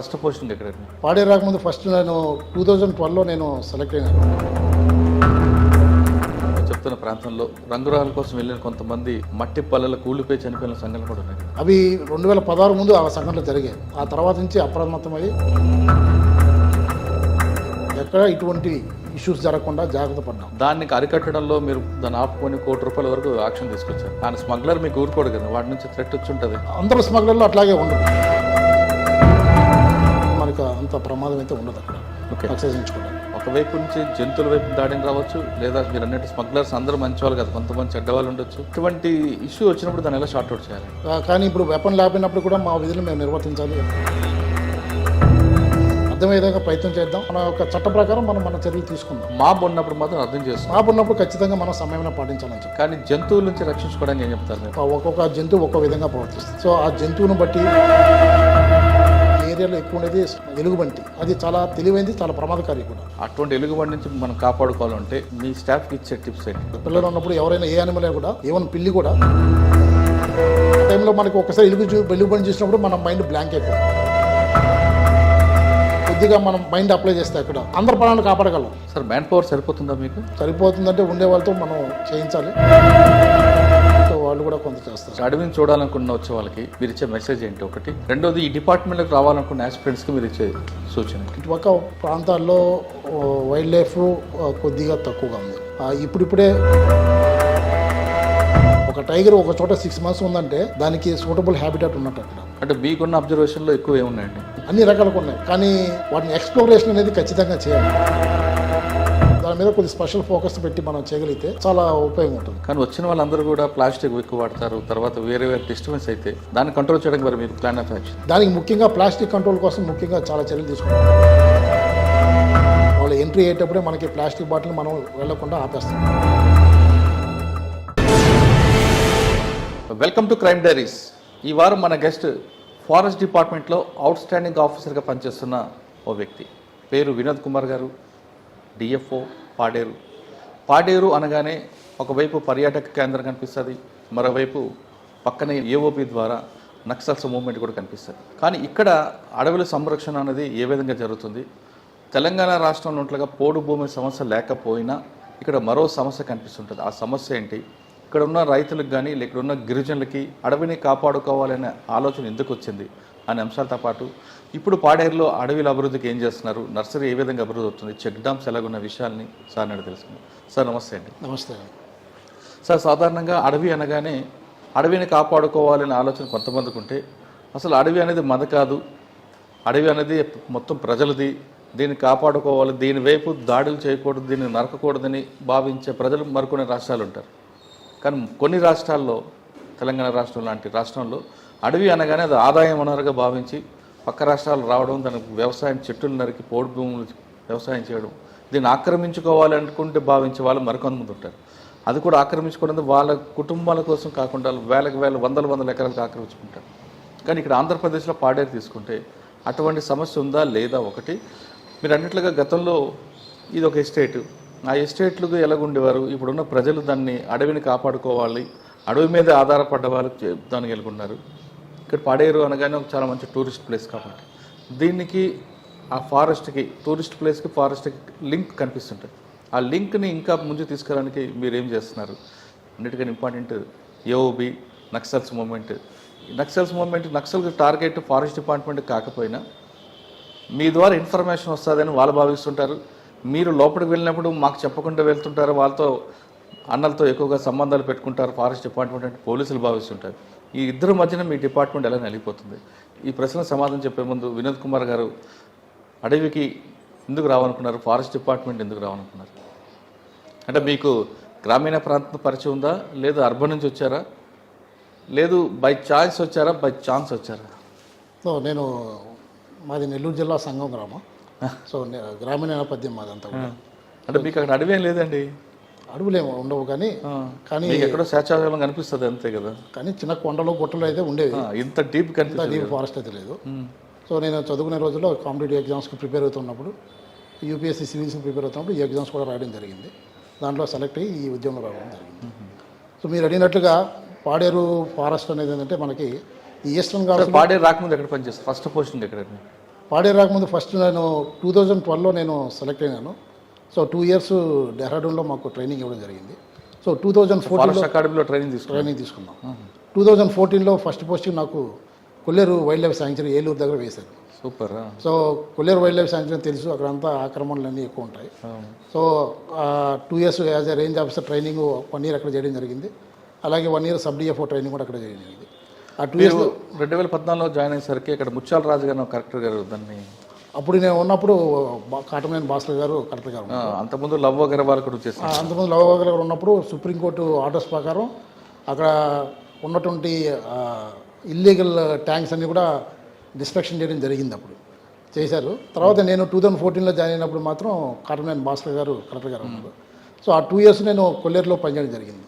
First posting ఎక్కడ? పాడే రాకముందు ఫస్ట్ నేను 2012లో నేను సెలెక్ట్ అయినాను. చెప్తున్న ప్రాంతంలో రంగురాల కోసం వెళ్ళిన కొంతమంది మట్టి పల్లెల కూలిపోయి చనిపోయిన సంఘటనలు కూడా ఉన్నాయి. అవి 2016 ముందు ఆ సంఘటనలు జరిగాయి. ఆ తర్వాత నుంచి అప్రమత్తమై ఎక్కడ ఇటువంటి ఇష్యూస్ జరగకుండా జాగ్రత్త పడ్డాం. దాన్ని అరికట్టడంలో మీరు దాన్ని ఆపుకొని ₹1 కోటి వరకు యాక్షన్ తీసుకొచ్చారు. ఆయన స్మగ్లర్ మీకు ఊరుకోడు కదా, వాటి నుంచి థ్రెట్ వచ్చి ఉంటుంది. అందరూ స్మగ్లర్లు అట్లాగే ఉండదు, మనకు అంత ప్రమాదం అయితే ఉండదు అక్కడ ఎక్సైజించుకోవడానికి. ఒకవైపు నుంచి జంతువుల వైపు దాడిని రావచ్చు, లేదా మీరు అన్నట్టు స్మగ్లర్స్ అందరూ మంచి వాళ్ళు కదా, కొంతమంది చెడ్డవాళ్ళు ఉండొచ్చు. ఇటువంటి ఇష్యూ వచ్చినప్పుడు దాన్ని ఎలా షార్ట్అవుట్ చేయాలి? కానీ ఇప్పుడు వెపన్ లేకపోయినప్పుడు కూడా మా విధులు మేము నిర్వర్తించాలి, అర్థమయ్యేదాకా ప్రయత్నం చేద్దాం. మన యొక్క చట్ట ప్రకారం మనం మన చర్యలు తీసుకుందాం. మాబ్ ఉన్నప్పుడు మాత్రం అర్థం చేస్తాం. మాబ్ ఉన్నప్పుడు ఖచ్చితంగా మనం సమయం పాటించాలని చెప్పి. కానీ జంతువుల నుంచి రక్షించుకోవడానికి ఏం చెప్తారు మీరు? ఒక్కొక్క జంతువు ఒక్కో విధంగా ప్రవర్తిస్తుంది. సో ఆ జంతువును బట్టి ఏరియాలో ఎక్కువ ఉండేది ఎలుగుబంటి. అది చాలా తెలివైంది, చాలా ప్రమాదకారి కూడా. అటువంటి ఎలుగుబంటి నుంచి మనం కాపాడుకోవాలంటే మీ స్టాఫ్కి ఇచ్చే టిప్స్ ఏంటి? పిల్లలు ఉన్నప్పుడు ఎవరైనా ఏ యానిమల్ కూడా, ఈవెన్ పిల్లి కూడా టైంలో మనకి ఒకసారి ఎలుగుబంటి చూసినప్పుడు మన మైండ్ బ్లాంక్ అయిపోతుంది. కొద్దిగా మనం మైండ్ అప్లై చేస్తే అక్కడ అందరి ప్రాణాలు కాపాడగలం. సార్ మ్యాన్ పవర్ సరిపోతుందా మీకు? సరిపోతుందంటే ఉండే వాళ్ళతో మనం చేయించాలి, వాళ్ళు కూడా కొంత చేస్తారు. అడవిని చూడాలనుకున్న వచ్చే వాళ్ళకి మీరు ఇచ్చే మెసేజ్ ఏంటి? ఒకటి. రెండోది, ఈ డిపార్ట్మెంట్కి రావాలనుకున్న ఆస్పిరెంట్స్కి మీరు ఇచ్చే సూచన? ఇటుపక్క ప్రాంతాల్లో వైల్డ్ లైఫ్ కొద్దిగా తక్కువగా ఉంది. ఇప్పుడిప్పుడే ఒక టైగర్ ఒక చోట 6 months ఉందంటే దానికి సూటబుల్ హ్యాబిటాట్ ఉన్నట్టు అక్కడ. అంటే మీకున్న అబ్జర్వేషన్లో ఎక్కువ ఏమున్నాయండి? అన్ని రకాలుగా ఉన్నాయి, కానీ వాటిని ఎక్స్ప్లోరేషన్ అనేది ఖచ్చితంగా చేయాలి. దాని మీద కొద్ది స్పెషల్ ఫోకస్ పెట్టి మనం చేయగలిగితే చాలా ఉపయోగం ఉంటుంది. కానీ వచ్చిన వాళ్ళందరూ కూడా ప్లాస్టిక్ ఎక్కువ వాడతారు, తర్వాత వేరే వేరే డిస్టర్బెన్స్ అయితే దాన్ని కంట్రోల్ చేయడానికి మరి మీరు ప్లాన్ ఆఫ్ యాక్షన్? దానికి ముఖ్యంగా ప్లాస్టిక్ కంట్రోల్ కోసం ముఖ్యంగా చాలా చర్యలు తీసుకుంటాం. వాళ్ళు ఎంట్రీ అయ్యేటప్పుడే మనకి ప్లాస్టిక్ బాటిల్ మనం వెళ్లకుండా ఆపేస్తాం. Welcome to crime diaries. ఈ వారం మన గెస్ట్ ఫారెస్ట్ డిపార్ట్మెంట్లో అవుట్ స్టాండింగ్ ఆఫీసర్గా పనిచేస్తున్న ఓ వ్యక్తి. పేరు వినోద్ కుమార్ గారు, డిఎఫ్ఓ పాడేరు. పాడేరు అనగానే ఒకవైపు పర్యాటక కేంద్రం కనిపిస్తుంది, మరోవైపు పక్కనే ఏఓపి ద్వారా నక్సల్స్ మూవ్మెంట్ కూడా కనిపిస్తుంది. కానీ ఇక్కడ అడవుల సంరక్షణ అనేది ఏ విధంగా జరుగుతుంది? తెలంగాణ రాష్ట్రంలో ఉన్నట్లుగా పోడు భూమి సమస్య లేకపోయినా ఇక్కడ మరో సమస్య కనిపిస్తుంటుంది. ఆ సమస్య ఏంటి? ఇక్కడ ఉన్న రైతులకు కానీ ఇక్కడ ఉన్న గిరిజనులకి అడవిని కాపాడుకోవాలనే ఆలోచన ఎందుకు వచ్చింది అనే అంశాలతో పాటు ఇప్పుడు పాడేరులో అడవిల అభివృద్ధికి ఏం చేస్తున్నారు, నర్సరీ ఏ విధంగా అభివృద్ధి అవుతుంది, చెక్ డ్యామ్స్ ఎలాగున్న విషయాల్ని సార్ నేను తెలుసుకున్నాను. సార్ నమస్తే అండి. నమస్తే సార్. సాధారణంగా అడవి అనగానే అడవిని కాపాడుకోవాలనే ఆలోచన కొంతమందికి ఉంటే, అసలు అడవి అనేది మద కాదు, అడవి అనేది మొత్తం ప్రజలది, దీన్ని కాపాడుకోవాలి, దీని వైపు దాడులు చేయకూడదు, దీన్ని నరకకూడదని భావించే ప్రజలు మరికొన్ని రాష్ట్రాలు ఉంటారు. కానీ కొన్ని రాష్ట్రాల్లో, తెలంగాణ రాష్ట్రం లాంటి రాష్ట్రంలో అడవి అనగానే అది ఆదాయం వనరుగా భావించి పక్క రాష్ట్రాలు రావడం, దానికి వ్యవసాయం చెట్టులు నరికి పోడు భూములు వ్యవసాయం చేయడం, దీన్ని ఆక్రమించుకోవాలి అనుకుంటే భావించే వాళ్ళు మరికొంతమంది ఉంటారు. అది కూడా ఆక్రమించుకోవడం వాళ్ళ కుటుంబాల కోసం కాకుండా వేలకు వందల ఎకరాలకు ఆక్రమించుకుంటారు. కానీ ఇక్కడ ఆంధ్రప్రదేశ్లో పాడేరు తీసుకుంటే అటువంటి సమస్య ఉందా లేదా? ఒకటి, మీరు అన్నట్లుగా గతంలో ఇది ఒక ఎస్టేటు, ఆ ఎస్టేట్లకు ఎలాగుండేవారు, ఇప్పుడున్న ప్రజలు దాన్ని అడవిని కాపాడుకోవాలి, అడవి మీద ఆధారపడ్డ వాళ్ళు దానికి వెళ్ళుకున్నారు. ఇక్కడ పాడేరు అనగానే చాలా మంచి టూరిస్ట్ ప్లేస్ కాబట్టి దీనికి ఆ ఫారెస్ట్కి, టూరిస్ట్ ప్లేస్కి ఫారెస్ట్కి లింక్ కనిపిస్తుంటుంది. ఆ లింక్ని ఇంకా ముందు తీసుకురావడానికి మీరు ఏం చేస్తున్నారు? అన్నిటికన్నా ఇంపార్టెంట్ ఏఓబి నక్సల్స్ మూవ్మెంట్. నక్సల్కి టార్గెట్ ఫారెస్ట్ డిపార్ట్మెంట్ కాకపోయినా మీ ద్వారా ఇన్ఫర్మేషన్ వస్తుందని వాళ్ళు భావిస్తుంటారు. మీరు లోపలికి వెళ్ళినప్పుడు మాకు చెప్పకుండా వెళ్తుంటారు, వాళ్ళతో అన్నలతో ఎక్కువగా సంబంధాలు పెట్టుకుంటారు. ఫారెస్ట్ డిపార్ట్మెంట్ అంటే పోలీసులు భావిస్తుంటారు. ఈ ఇద్దరు మధ్యన మీ డిపార్ట్మెంట్ ఎలా నలిగిపోతుంది? ఈ ప్రశ్న సమాధానం చెప్పే ముందు వినోద్ కుమార్ గారు, అడవికి ఎందుకు రావాలనుకున్నారు, ఫారెస్ట్ డిపార్ట్మెంట్ ఎందుకు రావాలనుకున్నారు? అంటే మీకు గ్రామీణ ప్రాంతం పరిచయం ఉందా, లేదా అర్బన్ నుంచి వచ్చారా? లేదు బై చాయిస్ వచ్చారా, బై ఛాన్స్ వచ్చారా? సో నేను మాది నెల్లూరు జిల్లా సంగం గ్రామం. సో గ్రామీణ నేపథ్యం మాదంతా కూడా. అంటే మీకు అక్కడ అడవి ఏం లేదండి? అడవులేమో ఉండవు కానీ మీకు ఎక్కడో శేషాచలం కనిపిస్తుంది అంతే కదా. కానీ చిన్న కొండలు గుట్టలు అయితే ఉండేవి. ఇంత డీప్ కనిపిస్తుంది, డీప్ ఫారెస్ట్ అయితే లేదు. సో నేను చదువుకునే రోజుల్లో కాంపిటేటివ్ ఎగ్జామ్స్కి ప్రిపేర్ అవుతున్నప్పుడు, యూపీఎస్సీ సివిల్స్కి ప్రిపేర్ అవుతున్నప్పుడు ఈ ఎగ్జామ్స్ కూడా రాయడం జరిగింది. దాంట్లో సెలెక్ట్ అయ్యి ఈ ఉద్యోగంలో రావడం జరిగింది. సో మీరు అడిగినట్లుగా పాడేరు ఫారెస్ట్ అనేది ఏంటంటే మనకి ఈ ఈస్టర్న్ ఘాట్స్. పాడేరు రాకముందు ఎక్కడ పనిచేస్తారు? ఫస్ట్ పోస్టింగ్ ఎక్కడ? పాడేరు రాకముందు ఫస్ట్ నేను 2012లో నేను సెలెక్ట్ అయినాను. సో 2 years డెహ్రాడూన్లో మాకు ట్రైనింగ్ ఇవ్వడం జరిగింది. సో 2014 అకాడమీలో ట్రైనింగ్ తీసుకున్నాం. 2014లో ఫస్ట్ పోస్టింగ్ నాకు కొల్లేరు వైల్డ్ లైఫ్ శాంక్చురీ ఏలూరు దగ్గర వేశారు. సూపర్. సో కొల్లేరు వైల్డ్ లైఫ్ శాంక్చురీ తెలుసు, అక్కడంతా ఆక్రమణలు అన్నీ ఎక్కువ ఉంటాయి. So 2 years as a range officer training 1 year అక్కడ చేయడం జరిగింది. అలాగే 1 year సబ్ డిఎఫ్ఓ ట్రైనింగ్ కూడా అక్కడ చేయడం జరిగింది. ఆ 2 years 2014లో జాయిన్ అయ్యేసరికి ఇక్కడ ముత్యాల రాజు గారు కలెక్టర్ గారు దాన్ని, అప్పుడు నేను ఉన్నప్పుడు కాటమనేని భాస్కర్ గారు కలెక్టర్ గారు. అంతకుముందు లవ్ అగర్వాల్ కూడా వచ్చేసి, అంతకుముందు లవ్ అగర్వాల్ గారు ఉన్నప్పుడు సుప్రీంకోర్టు ఆర్డర్స్ ప్రకారం అక్కడ ఉన్నటువంటి ఇల్లీగల్ ట్యాంక్స్ అన్నీ కూడా డిస్ట్రక్షన్ చేయడం జరిగింది. అప్పుడు చేశారు. తర్వాత నేను 2014లో జాయిన్ అయినప్పుడు మాత్రం కాటమనేని భాస్కర్ గారు కలెక్టర్ గారు ఉన్నారు. సో ఆ 2 years నేను కొల్లేరులో పనిచేయడం జరిగింది.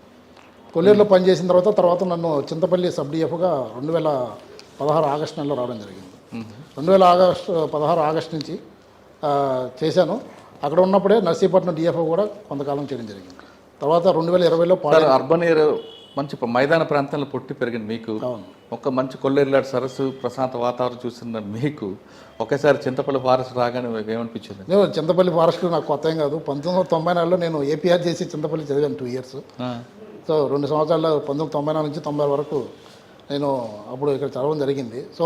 కొల్లేరులో పనిచేసిన తర్వాత నన్ను చింతపల్లి సబ్ డిఎఫ్గా 2016 ఆగస్టు నెలలో రావడం జరిగింది. 2016 ఆగస్టు నుంచి చేశాను. అక్కడ ఉన్నప్పుడే నర్సీపట్నం డిఎఫ్ఓ కూడా కొంతకాలం చేయడం జరిగింది. తర్వాత 2020లో అర్బన్ ఏరియా మంచి మైదాన ప్రాంతంలో పుట్టి పెరిగింది మీకు. ఒక మంచి కొల్లేరులాంటి సరస్సు, ప్రశాంత వాతావరణం చూసిన మీకు ఒకేసారి చింతపల్లి ఫారెస్ట్ రాగానే ఏమనిపించింది? నేను చింతపల్లి ఫారెస్ట్ నాకు కొత్త ఏం కాదు. 1994లో నేను ఏపీఆర్ చేసి చింతపల్లి చదివాను 2 years. సో 2 సంవత్సరాల్లో 1994 నుంచి 90 వరకు నేను అప్పుడు ఇక్కడ చదవడం జరిగింది. సో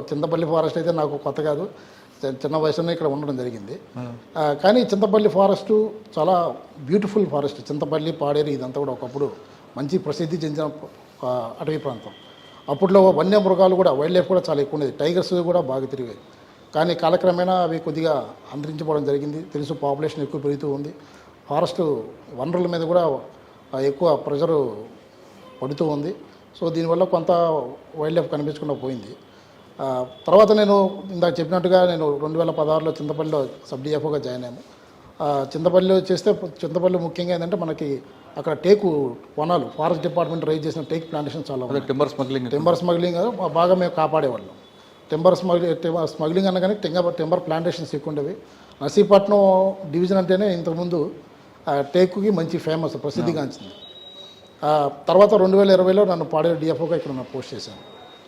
చింతపల్లి ఫారెస్ట్ అయితే నాకు కొత్త కాదు, చిన్న వయసులోనే ఇక్కడ ఉండడం జరిగింది. కానీ చింతపల్లి ఫారెస్టు చాలా బ్యూటిఫుల్ ఫారెస్ట్. చింతపల్లి, పాడేరు ఇదంతా కూడా ఒకప్పుడు మంచి ప్రసిద్ధి చెందిన అటవీ ప్రాంతం. అప్పట్లో వన్యమృగాలు కూడా, వైల్డ్ లైఫ్ కూడా చాలా ఎక్కువ ఉండేది. టైగర్స్ కూడా బాగా తిరిగాయి. కానీ కాలక్రమేణా అవి కొద్దిగా అంతరించిపోవడం జరిగింది. తెలుసు, పాపులేషన్ ఎక్కువ పెరుగుతూ ఉంది. ఫారెస్ట్ వనరుల మీద కూడా ఎక్కువ ప్రెషరు పడుతూ ఉంది. సో దీనివల్ల కొంత వైల్డ్ లైఫ్ కనిపించకుండా పోయింది. తర్వాత నేను ఇందాక చెప్పినట్టుగా నేను 2016లో చింతపల్లిలో సబ్ డిఎఫ్ఓగా జాయిన్ అయ్యాను. చింతపల్లిలో చేస్తే చింతపల్లి ముఖ్యంగా ఏంటంటే మనకి అక్కడ టేకు వనాలు, ఫారెస్ట్ డిపార్ట్మెంట్ రైజ్ చేసిన టేక్ ప్లాంటేషన్ చాలా ఉన్నాయి. టింబర్ స్మగ్లింగ్ బాగా మేము కాపాడేవాళ్ళం. టింబర్ స్మగ్లింగ్ అనగానే టింబర్ ప్లాంటేషన్స్ ఎక్కువ ఉండేవి. నర్సీపట్నం డివిజన్ అంటేనే ఇంతకుముందు టేకుకి మంచి ఫేమస్, ప్రసిద్ధిగాంచింది. తర్వాత 2020లో నన్ను పాడేరు డిఎఫ్ఓగా ఇక్కడ నన్ను పోస్ట్ చేశాను.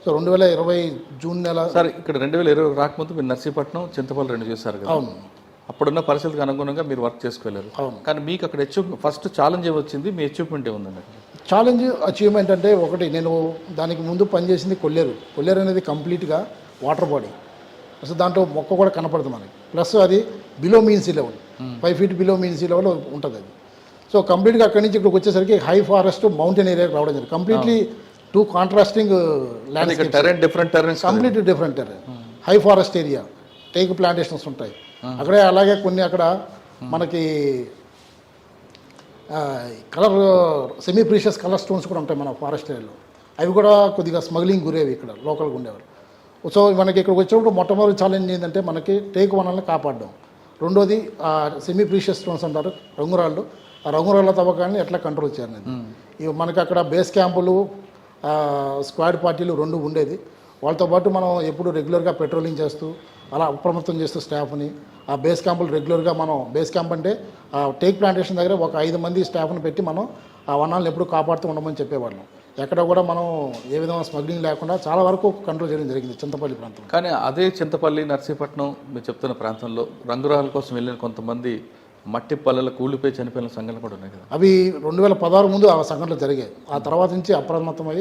సో 2020 జూన్ నెల. సార్ ఇక్కడ 2020 రాకముందు మీరు నర్సీపట్నం, చింతపల్లి 2 చేశారు కదా? అవును. అప్పుడున్న పరిస్థితికి అనుగుణంగా మీరు వర్క్ చేసుకోలేరు. అవును. కానీ మీకు అక్కడ ఫస్ట్ ఛాలెంజ్ వచ్చింది, మీ అచీవ్మెంట్ ఏముందండి? అచీవ్మెంట్ అంటే ఒకటి, నేను దానికి ముందు పనిచేసింది కొల్లేరు అనేది కంప్లీట్గా వాటర్ బాడీ. అసలు దాంట్లో మొక్క కూడా కనపడదు మనకి. ప్లస్ అది below mean sea level, 5 feet below mean sea level ఉంటుంది అది. సో కంప్లీట్గా అక్కడి నుంచి ఇక్కడికి వచ్చేసరికి హై ఫారెస్ట్, మౌంటైన్ ఏరియాకి రావడం జరిగింది. Completely 2 contrasting landscape, completely different Tarain. High forest area, take plantations ఉంటాయి అక్కడే. అలాగే కొన్ని అక్కడ మనకి colour semi precious colour stones కూడా ఉంటాయి మన ఫారెస్ట్ ఏరియాలో. అవి కూడా కొద్దిగా స్మగ్లింగ్ గురేవి ఇక్కడ లోకల్గా ఉండేవారు. సో మనకి ఇక్కడికి వచ్చినప్పుడు మొట్టమొదటి ఛాలెంజ్ ఏంటంటే మనకి టేక్ వనాలను కాపాడడం. రెండోది సెమీ ప్రీషియస్ స్టోన్స్ అంటారు, రంగురాళ్ళు. ఆ రంగురాళ్ళ తవ్వకాన్ని ఎట్లా కంట్రోల్ చేయాలి. ఇవి మనకి అక్కడ బేస్ క్యాంపులు, స్క్వాడ్ పార్టీలు 2 ఉండేది. వాళ్ళతో పాటు మనం ఎప్పుడు రెగ్యులర్గా పెట్రోలింగ్ చేస్తూ అలా అప్రమత్తం చేస్తూ స్టాఫ్ని, ఆ బేస్ క్యాంపులు రెగ్యులర్గా మనం, బేస్ క్యాంప్ అంటే టేక్ ప్లాంటేషన్ దగ్గర ఒక 5 మంది స్టాఫ్ని పెట్టి మనం ఆ వనాలను ఎప్పుడు కాపాడుతూ ఉండమని చెప్పేవాళ్ళం. ఎక్కడ కూడా మనం ఏ విధంగా స్మగ్లింగ్ లేకుండా చాలా వరకు కంట్రోల్ చేయడం జరిగింది చింతపల్లి ప్రాంతం. కానీ అదే చింతపల్లి, నర్సీపట్నం మీరు చెప్తున్న ప్రాంతంలో రంగురాల కోసం వెళ్ళిన కొంతమంది మట్టి పల్లెలు కూలిపోయి చనిపోయిన సంఘటనలు కూడా ఉన్నాయి కదా? అవి 2016 ముందు ఆ సంఘటనలు జరిగాయి. ఆ తర్వాత నుంచి అప్రమత్తమై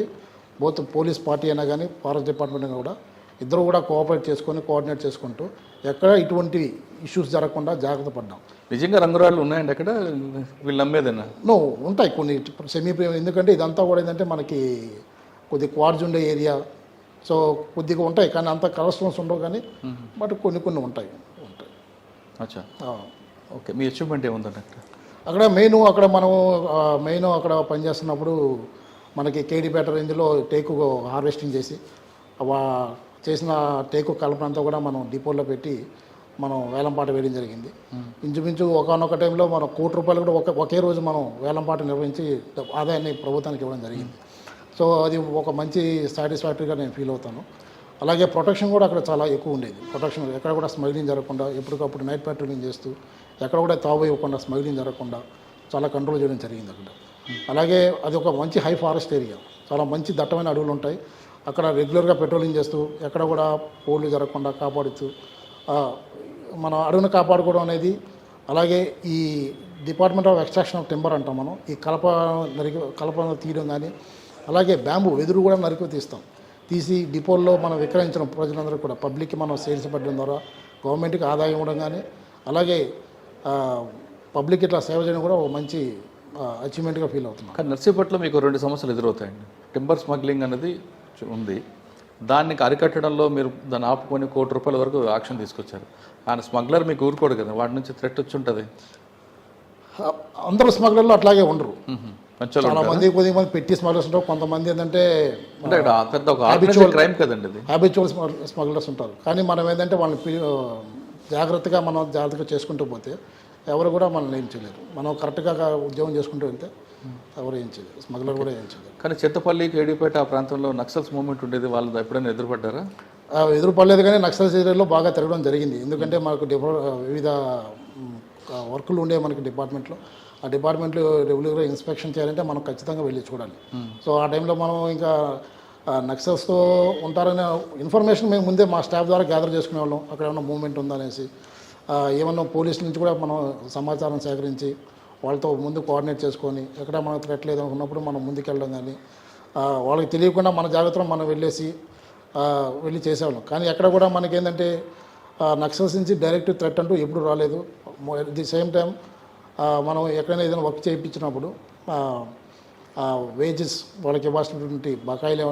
బోత్ పోలీస్ పార్టీ అయినా కానీ ఫారెస్ట్ డిపార్ట్మెంట్ అయినా కూడా ఇద్దరు కూడా కోఆపరేట్ చేసుకొని, కోఆర్డినేట్ చేసుకుంటూ ఎక్కడ ఇటువంటి ఇష్యూస్ జరగకుండా జాగ్రత్త పడ్డాం. నిజంగా రంగురాళ్ళు ఉన్నాయండి అక్కడ? వీళ్ళు నమ్మేదన్నా? ఉంటాయి కొన్ని సెమీ ప్రీమియం. ఎందుకంటే ఇదంతా కూడా ఏంటంటే మనకి కొద్దిగా క్వార్జ్ ఉండే ఏరియా. సో కొద్దిగా ఉంటాయి, కానీ అంత కలర్ స్టోన్స్ ఉండవు. కానీ బట్ కొన్ని ఉంటాయి. అచ్చా, ఓకే. మీ అచీవ్మెంట్ ఏముందండి అక్కడ? అక్కడ మనం మెయిన్ అక్కడ పనిచేస్తున్నప్పుడు మనకి కేడీపేట రేంజ్లో టేకు హార్వెస్టింగ్ చేసి చేసిన టేకు కలపనంతా కూడా మనం డిపోలో పెట్టి మనం వేలంపాట వేయడం జరిగింది. ఇంచుమించు ఒకనొక టైంలో మనం ₹1,00,00,000 కూడా ఒకే రోజు మనం వేలంపాట నిర్వహించి ఆదాయాన్ని ప్రభుత్వానికి ఇవ్వడం జరిగింది. సో అది ఒక మంచి సాటిస్ఫాక్టరీగా నేను ఫీల్ అవుతాను. అలాగే ప్రొటెక్షన్ కూడా అక్కడ చాలా ఎక్కువ ఉండేది. ప్రొటెక్షన్ ఎక్కడ కూడా స్మగ్లింగ్ జరగకుండా ఎప్పటికప్పుడు నైట్ పెట్రోలింగ్ చేస్తూ ఎక్కడ కూడా తావు ఇవ్వకుండా స్మగ్లింగ్ జరగకుండా చాలా కంట్రోల్ చేయడం జరిగింది అక్కడ. అలాగే అది ఒక మంచి హై ఫారెస్ట్ ఏరియా, చాలా మంచి దట్టమైన అడవులు ఉంటాయి. అక్కడ రెగ్యులర్గా పెట్రోలింగ్ చేస్తూ ఎక్కడ కూడా పోళ్ళు జరగకుండా కాపాడుతూ మన అడవిని కాపాడుకోవడం అనేది. అలాగే ఈ department of extraction of timber అంటాం మనం, ఈ కలప తీయడం కానీ, అలాగే బ్యాంబూ వెదురు కూడా తీసి డిపోల్లో మనం విక్రయించడం ప్రజలందరూ కూడా పబ్లిక్కి మనం సేల్స్ పెట్టడం ద్వారా గవర్నమెంట్కి ఆదాయం ఇవ్వడం కానీ, అలాగే పబ్లిక్ ఇట్లా సేవ చేయడం కూడా ఒక మంచి అచీవ్మెంట్గా ఫీల్ అవుతున్నాం. కానీ నర్సీపట్నంలో మీకు 2 సమస్యలు ఎదురవుతాయండి. టింబర్ స్మగ్లింగ్ అనేది ఉంది, దాన్ని అరికట్టడంలో మీరు దాన్ని ఆపుకొని ₹1,00,00,000 వరకు యాక్షన్ తీసుకొచ్చారు. ఆయన స్మగ్లర్ మీకు ఊరుకోడు కదా, వాటి నుంచి థ్రెట్ వచ్చి ఉంటుంది. అందరూ స్మగ్లర్లు అట్లాగే ఉండరు, మంచి చాలా మంది కొద్దిగా పెట్టి స్మగ్లర్స్ ఉంటారు. కొంతమంది ఏంటంటే పెద్ద ఒక ఆర్గనైజ్డ్ క్రైమ్ కదండి ఇది, హ్యాబిచువల్ స్మగ్లర్స్ ఉంటారు. కానీ మనం ఏంటంటే వాళ్ళని జాగ్రత్తగా చేసుకుంటూ పోతే ఎవరు కూడా మనల్ని ఏం చేయలేరు. మనం కరెక్ట్గా ఉద్యోగం చేసుకుంటూ వెళ్తే ఎవరు ఏం చేయలేరు, స్మగ్లర్ కూడా ఏం చేయలేరు. కానీ చెత్తపల్లి కేడీపేట ఆ ప్రాంతంలో నక్సల్స్ మూవ్మెంట్ ఉండేది, వాళ్ళు ఎప్పుడైనా ఎదురుపడ్డారా? ఎదురుపడలేదు, కానీ నక్సల్స్ ఏరియాలో బాగా తిరగడం జరిగింది. ఎందుకంటే మనకు వివిధ వర్కులు ఉండే మనకి డిపార్ట్మెంట్లో. ఆ డిపార్ట్మెంట్లో రెగ్యులర్గా ఇన్స్పెక్షన్ చేయాలంటే మనం ఖచ్చితంగా వెళ్ళి చూడాలి. సో ఆ టైంలో మనం ఇంకా నక్సల్స్తో ఉంటారనే ఇన్ఫర్మేషన్ మేము ముందే మా స్టాఫ్ ద్వారా గ్యాదర్ చేసుకునే వాళ్ళం. అక్కడ ఏమైనా మూవ్మెంట్ ఉందనేసి ఏమన్నా పోలీసుల నుంచి కూడా మనం సమాచారం సేకరించి వాళ్ళతో ముందు కోఆర్డినేట్ చేసుకొని ఎక్కడ మనకు థ్రెట్ లేదు అనుకున్నప్పుడు మనం ముందుకెళ్ళడం కానీ, వాళ్ళకి తెలియకుండా మన జాగ్రత్తలో మనం వెళ్ళి చేసేవాళ్ళం. కానీ ఎక్కడ కూడా మనకేంటంటే నక్సల్స్ నుంచి డైరెక్ట్ థ్రెట్ అంటూ ఎప్పుడు రాలేదు. అట్ ది సేమ్ టైం మనం ఎక్కడైనా ఏదైనా వర్క్ చేయించినప్పుడు వేజెస్ వాళ్ళకి ఇవ్వాల్సినటువంటి బకాయిలు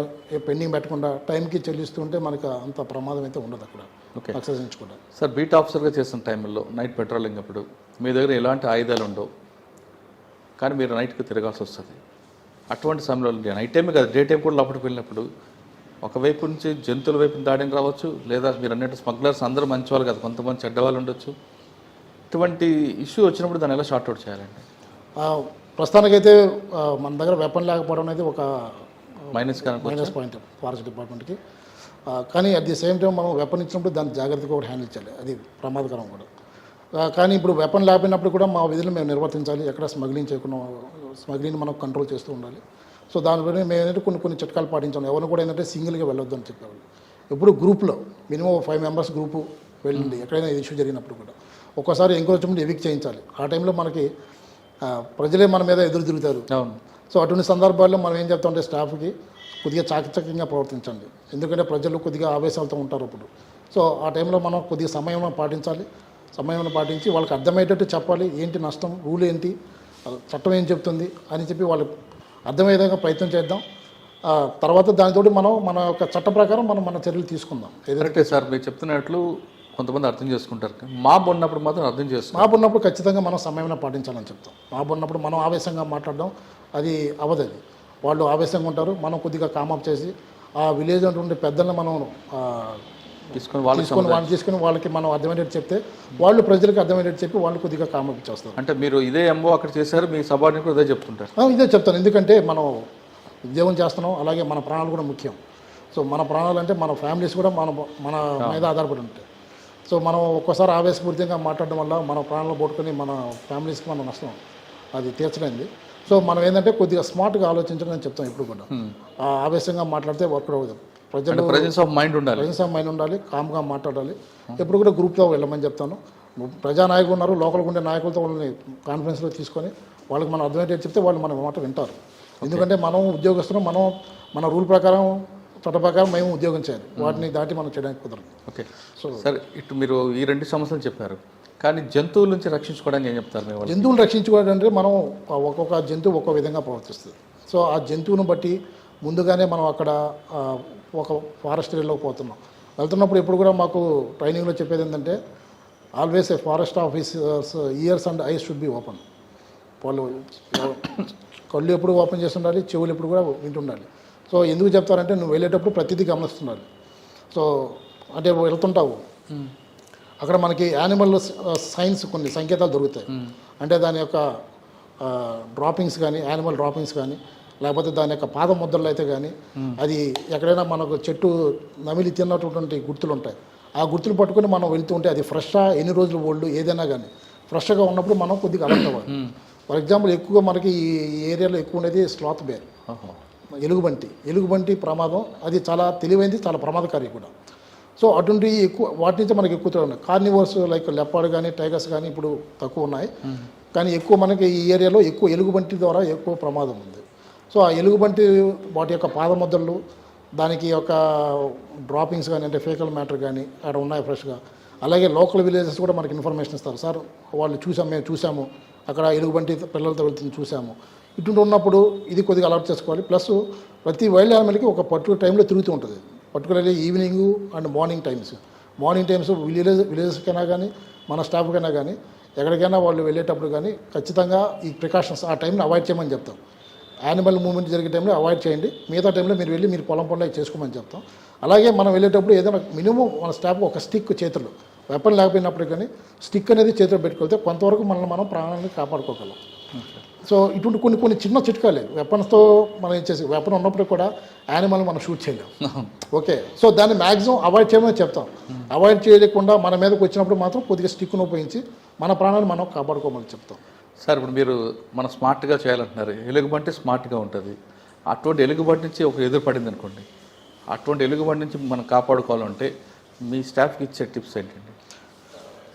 పెండింగ్ పెట్టకుండా టైంకి చెల్లిస్తుంటే మనకు అంత ప్రమాదం అయితే ఉండదు అక్కడ. ఓకే, నక్సల్స్ నుంచి కూడా. సార్, బీట్ ఆఫీసర్గా చేస్తున్న టైంలో నైట్ పెట్రోలింగ్ అప్పుడు మీ దగ్గర ఎలాంటి ఆయుధాలు ఉండవు, కానీ మీరు నైట్కి తిరగాల్సి వస్తుంది. అటువంటి సమయంలో నైట్ టైమే కాదు, డే టైం కూడా లోపలికి వెళ్ళినప్పుడు ఒకవైపు నుంచి జంతువుల వైపు దాడిని రావచ్చు, లేదా మీరు అన్నట్టు స్మగ్లర్స్ అందరూ మంచి వాళ్ళు కాదు, కొంతమంది చెడ్డవాళ్ళు ఉండొచ్చు. ఇటువంటి ఇష్యూ వచ్చినప్పుడు దాన్ని ఎలా షార్ట్అవుట్ చేయాలండి? ప్రస్తుతానికైతే మన దగ్గర వెపన్ లేకపోవడం అనేది ఒక మైనస్ పాయింట్ ఫారెస్ట్ డిపార్ట్మెంట్కి. కానీ అట్ ది సేమ్ టైం మనం వెపన్ ఇచ్చినప్పుడు దాన్ని జాగ్రత్తగా కూడా హ్యాండిల్ చేయాలి, అది ప్రమాదకరం కూడా. కానీ ఇప్పుడు వెపన్ లేకపోయినప్పుడు కూడా మా విధులు మేము నిర్వర్తించాలి. ఎక్కడ స్మగ్లింగ్ చేయకుండా స్మగ్లింగ్ మనం కంట్రోల్ చేస్తూ ఉండాలి. సో దాని మీద మేము ఏంటంటే కొన్ని చిట్కాలు పాటించాము. ఎవరిని కూడా ఏంటంటే సింగిల్గా వెళ్ళొద్దు అని చెప్పేవాళ్ళు. ఎప్పుడు గ్రూప్లో మినిమం 5 మెంబర్స్ గ్రూపు వెళ్ళండి ఎక్కడైనా ఇష్యూ జరిగినప్పుడు కూడా. ఒక్కోసారి ఎంకరేజ్మెంట్ ఎవిక్ చేయించాలి. ఆ టైంలో మనకి ప్రజలే మన మీద ఎదురు తిరుగుతారు. సో అటువంటి సందర్భాల్లో మనం ఏం చెప్తామంటే స్టాఫ్కి కొద్దిగా చాకచక్యంగా ప్రవర్తించండి, ఎందుకంటే ప్రజలు కొద్దిగా ఆవేశాలతో ఉంటారు అప్పుడు. సో ఆ టైంలో మనం కొద్దిగా సమయం పాటించి వాళ్ళకి అర్థమయ్యేటట్టు చెప్పాలి. ఏంటి నష్టం, రూల్ ఏంటి, చట్టం ఏం చెప్తుంది అని చెప్పి వాళ్ళు అర్థమయ్యేదాకా ప్రయత్నం చేద్దాం. తర్వాత దానితోటి మనం మన యొక్క చట్ట ప్రకారం మన చర్యలు తీసుకుందాం. ఏదంటే సార్ మీరు చెప్తున్నట్లు కొంతమంది అర్థం చేసుకుంటారు, మాబ్ ఉన్నప్పుడు మాత్రం అర్థం చేసుకుంటాం. మాబ్ ఉన్నప్పుడు ఖచ్చితంగా మనం సమయం పాటించాలని చెప్తాం. మాబ్ ఉన్నప్పుడు మనం ఆవేశంగా మాట్లాడడం అది అవదది. వాళ్ళు ఆవేశంగా ఉంటారు, మనం కొద్దిగా కామప్ చేసి ఆ విలేజ్ ఉన్నటువంటి పెద్దలను మనం తీసుకొని వాళ్ళకి మనం అర్థమయ్యేటట్టు చెప్తే వాళ్ళు ప్రజలకు అర్థమయ్యేటట్టు చెప్పి వాళ్ళు కొద్దిగా కామప్ చేస్తారు. అంటే మీరు ఇదే ఎంఓ అక్కడ చేశారు, మీ సబార్డినేట్ కూడా ఇదే చెప్తుంటారు? ఇదే చెప్తాను, ఎందుకంటే మనం ఉద్యోగం చేస్తున్నాం, అలాగే మన ప్రాణాలు కూడా ముఖ్యం. సో మన ప్రాణాలు అంటే మన ఫ్యామిలీస్ కూడా మన మీద ఆధారపడి ఉంటాయి. సో మనం ఒక్కోసారి ఆవేశపూరితంగా మాట్లాడడం వల్ల మన ప్రాణాలు పోట్టుకొని మన ఫ్యామిలీస్కి మన నష్టం అది తీర్చలేంది. సో మనం ఏంటంటే కొద్దిగా స్మార్ట్గా ఆలోచించడం అని చెప్తాం. ఇప్పుడు కూడా ఆవేశంగా మాట్లాడితే వర్క్ అవుతుంది. ప్రెజెన్స్ ఆఫ్ మైండ్ ఉండాలి, కామ్గా మాట్లాడాలి. ఎప్పుడు కూడా గ్రూప్తో వెళ్ళమని చెప్తాను. ప్రజానాయకులు ఉన్నారు, లోకల్గా ఉండే నాయకులతో వాళ్ళని కాన్ఫరెన్స్లో తీసుకొని వాళ్ళకి మనం అర్థమయ్యేది చెప్తే వాళ్ళు మన మాట వింటారు. ఎందుకంటే మనం ఉద్యోగస్తులు, మన రూల్ ప్రకారం చట్ట ప్రకారం మేము ఉద్యోగం చేయాలి, వాటిని దాటి మనం చేయడానికి కుదరదు. ఓకే, సో సరే, ఇటు మీరు ఈ 2 సమస్యలు చెప్పారు, కానీ జంతువుల నుంచి రక్షించుకోవడానికి ఏం చెప్తారు? జంతువులను రక్షించుకోవాలంటే మనం ఒక్కొక్క జంతువు ఒక్కో విధంగా ప్రవర్తిస్తుంది. సో ఆ జంతువును బట్టి ముందుగానే మనం అక్కడ ఒక ఫారెస్ట్ ఏరియాలోకి వెళ్తున్నప్పుడు ఎప్పుడు కూడా మాకు ట్రైనింగ్లో చెప్పేది ఏంటంటే always a forest officers years and ice should be open. వాళ్ళు కళ్ళు ఎప్పుడు ఓపెన్ చేసి ఉండాలి, చెవులు ఎప్పుడు కూడా వింటుండాలి. సో ఎందుకు చెప్తారంటే నువ్వు వెళ్ళేటప్పుడు ప్రతిదీ గమనిస్తుండాలి. సో అంటే వెళ్తుంటావు, అక్కడ మనకి యానిమల్ సైన్స్ కొన్ని సంకేతాలు దొరుకుతాయి. అంటే దాని యొక్క డ్రాపింగ్స్ కానీ, యానిమల్ డ్రాపింగ్స్ కానీ, లేకపోతే దాని యొక్క పాద ముద్రలు అయితే కానీ, అది ఎక్కడైనా మనకు చెట్టు నమిలి తిన్నటువంటి గుర్తులు ఉంటాయి. ఆ గుర్తులు పట్టుకుని మనం వెళ్తూ ఉంటే అది ఫ్రెష్గా ఎన్ని రోజులు ఓల్డ్ ఏదైనా కానీ ఫ్రెష్గా ఉన్నప్పుడు మనం కొద్దిగా అలర్ట్ అవ్వాలి. ఫర్ ఎగ్జాంపుల్ ఎక్కువగా మనకి ఈ ఏరియాలో ఎక్కువ ఉండేది స్లాత్ బేర్, ఎలుగుబంటి ప్రమాదం. అది చాలా తెలివైంది, చాలా ప్రమాదకారి కూడా. సో అటువంటి ఎక్కువ వాటి నుంచి మనకి ఎక్కువ ఉన్నాయి. కార్నివర్స్ లైక్ లెపార్డ్ కానీ, టైగర్స్ కానీ ఇప్పుడు తక్కువ ఉన్నాయి. కానీ ఎక్కువ మనకి ఈ ఏరియాలో ఎక్కువ ఎలుగుబంటి ద్వారా ఎక్కువ ప్రమాదం ఉంది. సో ఆ ఎలుగుబంటి వాటి యొక్క పాదముద్రలు, దానికి యొక్క డ్రాపింగ్స్ కానీ, అంటే ఫేకల్ మ్యాటర్ కానీ అక్కడ ఉన్నాయి ఫ్రెష్గా. అలాగే లోకల్ విలేజెస్ కూడా మనకి ఇన్ఫర్మేషన్ ఇస్తారు. సార్ వాళ్ళు మేము చూసాము, అక్కడ ఎలుగుబంటి పిల్లలతో వెళ్తుంది చూసాము. ఇటువంటి ఉన్నప్పుడు ఇది కొద్దిగా అలర్ట్ చేసుకోవాలి. ప్లస్ ప్రతి వైల్డ్ యానిమల్కి ఒక పర్టికులర్ టైంలో తిరుగుతూ ఉంటుంది. Particularly evening and morning times విలేజెస్కైనా కానీ, మన స్టాఫ్కైనా కానీ, ఎక్కడికైనా వాళ్ళు వెళ్ళేటప్పుడు కానీ ఖచ్చితంగా ఈ ప్రికాషన్స్ ఆ టైంని అవాయిడ్ చేయమని చెప్తాం. యానిమల్ మూవ్మెంట్ జరిగే టైంలో అవాయిడ్ చేయండి, మిగతా టైంలో మీరు వెళ్ళి మీరు పొలం పనులు చేసుకోమని చెప్తాం. అలాగే మనం వెళ్ళేటప్పుడు ఏదైనా మినిమం మన స్టాఫ్ ఒక స్టిక్ చేతులు, వెపన్ లేకపోయినప్పుడు కానీ స్టిక్ అనేది చేతిలో పెట్టుకెళ్తే కొంతవరకు మనం ప్రాణాన్ని కాపాడుకోగలం. సో ఇటువంటి కొన్ని చిన్న చిట్కాలే. వెపన్స్తో మనం ఇచ్చేసి వెపన్ ఉన్నప్పుడు కూడా యానిమల్ మనం షూట్ చేయలేం. ఓకే, సో దాన్ని మ్యాక్సిమం అవాయిడ్ చేయమని చెప్తాం. అవాయిడ్ చేయకుండా మన మీదకి వచ్చినప్పుడు మాత్రం కొద్దిగా స్టిక్ను ఉపయోగించి మన ప్రాణాన్ని మనం కాపాడుకోమని చెప్తాం. సార్ ఇప్పుడు మీరు మనం స్మార్ట్గా చేయాలంటున్నారు. ఎలుగుబంటి స్మార్ట్గా ఉంటుంది. అటువంటి ఎలుగుబంటి నుంచి ఒక ఎదురు పడింది అనుకోండి, అటువంటి ఎలుగుబంటి నుంచి మనం కాపాడుకోవాలంటే మీ స్టాఫ్కి ఇచ్చే టిప్స్ ఏంటండి?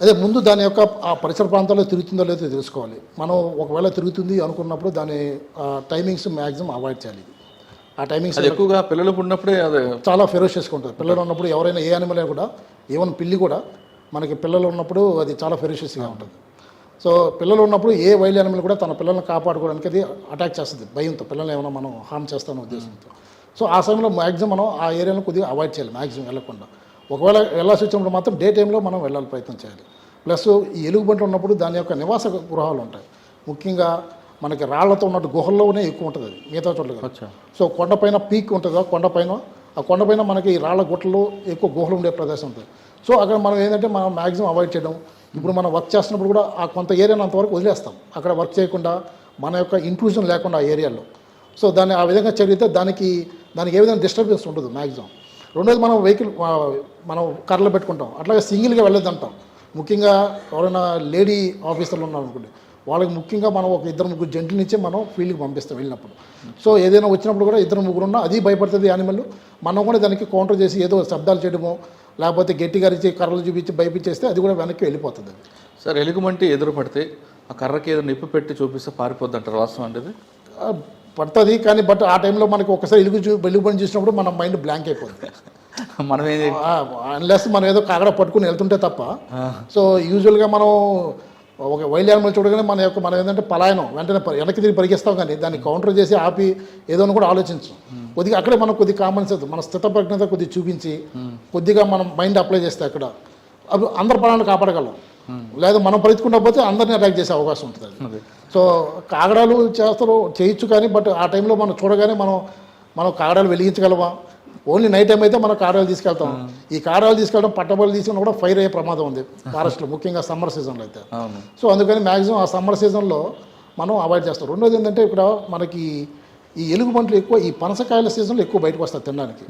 అదే ముందు దాని యొక్క ఆ పరిసర ప్రాంతాల్లో తిరుగుతుందో లేదో తెలుసుకోవాలి. మనం ఒకవేళ తిరుగుతుంది అనుకున్నప్పుడు దాని టైమింగ్స్ మ్యాక్సిమం అవాయిడ్ చేయాలి. ఆ టైమింగ్స్ ఎక్కువగా పిల్లలు ఉన్నప్పుడే అదే చాలా ఫెరోషియస్గా ఉంటుంది. పిల్లలు ఉన్నప్పుడు ఎవరైనా ఏ యానిమల్ కూడా, ఈవెన్ పిల్లి కూడా మనకి పిల్లలు ఉన్నప్పుడు అది చాలా ఫెరోషియస్గా ఉంటుంది. సో పిల్లలు ఉన్నప్పుడు ఏ వైల్డ్ యానిమల్ కూడా తన పిల్లల్ని కాపాడుకోవడానికి అది అటాక్ చేస్తుంది భయంతో, పిల్లల్ని ఏమైనా మనం హార్మ్ చేస్తామనే ఉద్దేశంతో. సో ఆ సమయంలో మ్యాక్సిమం మనం ఆ ఏరియాలో కొద్దిగా అవాయిడ్ చేయాలి, మ్యాక్సిమం వెళ్ళకుండా. ఒకవేళ వెళ్ళాల్సి వచ్చినప్పుడు మాత్రం డే టైంలో మనం వెళ్ళాలి ప్రయత్నం చేయాలి. ప్లస్ ఈ ఎలుగుబంటి ఉన్నప్పుడు దాని యొక్క నివాస గృహాలు ఉంటాయి. ముఖ్యంగా మనకి రాళ్లతో ఉన్నట్టు గుహల్లోనే ఎక్కువ ఉంటుంది అది, మిగతా చోట్ల. సో కొండపైన పీక్ ఉంటుంది, ఆ కొండపైన మనకి ఈ రాళ్ల గుట్టలు ఎక్కువ గుహలు ఉండే ప్రదేశం ఉంటుంది. సో అక్కడ మనం ఏంటంటే మనం మ్యాక్సిమం అవాయిడ్ చేయడం. ఇప్పుడు మనం వర్క్ చేస్తున్నప్పుడు కూడా ఆ కొంత ఏరియాను అంతవరకు వదిలేస్తాం, అక్కడ వర్క్ చేయకుండా మన యొక్క ఇంట్రూజన్ లేకుండా ఆ ఏరియాలో. సో దాన్ని ఆ విధంగా చదివితే దానికి ఏ విధంగా డిస్టర్బెన్స్ ఉండదు మ్యాక్సిమం. రెండోది మనం మనం కర్రలు పెట్టుకుంటాం, అట్లాగే సింగిల్గా వెళ్ళొద్దంటాం. ముఖ్యంగా ఎవరైనా లేడీ ఆఫీసర్లు ఉన్నారు అనుకోండి, వాళ్ళకి ముఖ్యంగా మనం ఒక 2-3 జంటల నుంచే మనం ఫీల్డ్కి పంపిస్తాం వెళ్ళినప్పుడు. సో ఏదైనా వచ్చినప్పుడు కూడా 2-3 ఉన్నా అది భయపడుతుంది యానిమల్. మనం కూడా దానికి కౌంటర్ చేసి ఏదో శబ్దాలు చేయడమో, లేకపోతే గట్టిగా అరిచి కర్రలు చూపించి భయపించేస్తే అది కూడా వెనక్కి వెళ్ళిపోతుంది. సార్ ఎలుగుబంటి ఎదురు పడితే ఆ కర్రకి ఏదో నిప్పు పెట్టి చూపిస్తే పారిపోద్ది అంటారు, వాస్తవం అంటే? పడుతుంది, కానీ బట్ ఆ టైంలో మనకి ఒకసారి ఎలుగుబంటి చూసినప్పుడు మన మైండ్ బ్లాంక్ అయిపోతుంది. మనం అన్లెస్ మనం ఏదో కాగడ పట్టుకుని వెళ్తుంటే తప్ప. సో యూజువల్గా మనం ఒక వైల్డ్ యానిమల్ చూడగానే మనం ఏంటంటే పలాయనం వెంటనే వెనక్కి తిరిగి పరిగెస్తాం, కానీ దాన్ని కౌంటర్ చేసి ఆపి ఏదో కూడా ఆలోచించం. కొద్దిగా అక్కడే మనం కొద్దిగా కామన్ సెన్స్, మన స్థితప్రజ్ఞత కొద్దిగా చూపించి కొద్దిగా మనం మైండ్ అప్లై చేస్తే అక్కడ అప్పుడు అందరి ప్రాణాలను కాపాడగలం. లేదా మనం పరిగెత్తుకుంటా అందరినీ అటాక్ చేసే అవకాశం ఉంటుంది. సో కాగడాలు చేయొచ్చు, కానీ బట్ ఆ టైంలో మనం చూడగానే మనం కాగడాలు వెలిగించగలమా? ఓన్లీ నైట్ టైం అయితే మనం కారాలు తీసుకెళ్తాం. ఈ కారాలు తీసుకెళ్ళడం పట్టబడులు తీసుకుని కూడా ఫైర్ అయ్యే ప్రమాదం ఉంది ఫారెస్ట్లో, ముఖ్యంగా సమ్మర్ సీజన్లో అయితే. సో అందుకని మ్యాక్సిమం ఆ సమ్మర్ సీజన్లో మనం అవాయిడ్ చేస్తాం. రెండోది ఏంటంటే ఇక్కడ మనకి ఈ ఎలుగుబంట్లు ఎక్కువ ఈ పనసకాయల సీజన్లో ఎక్కువ బయటకు వస్తాయి తినడానికి.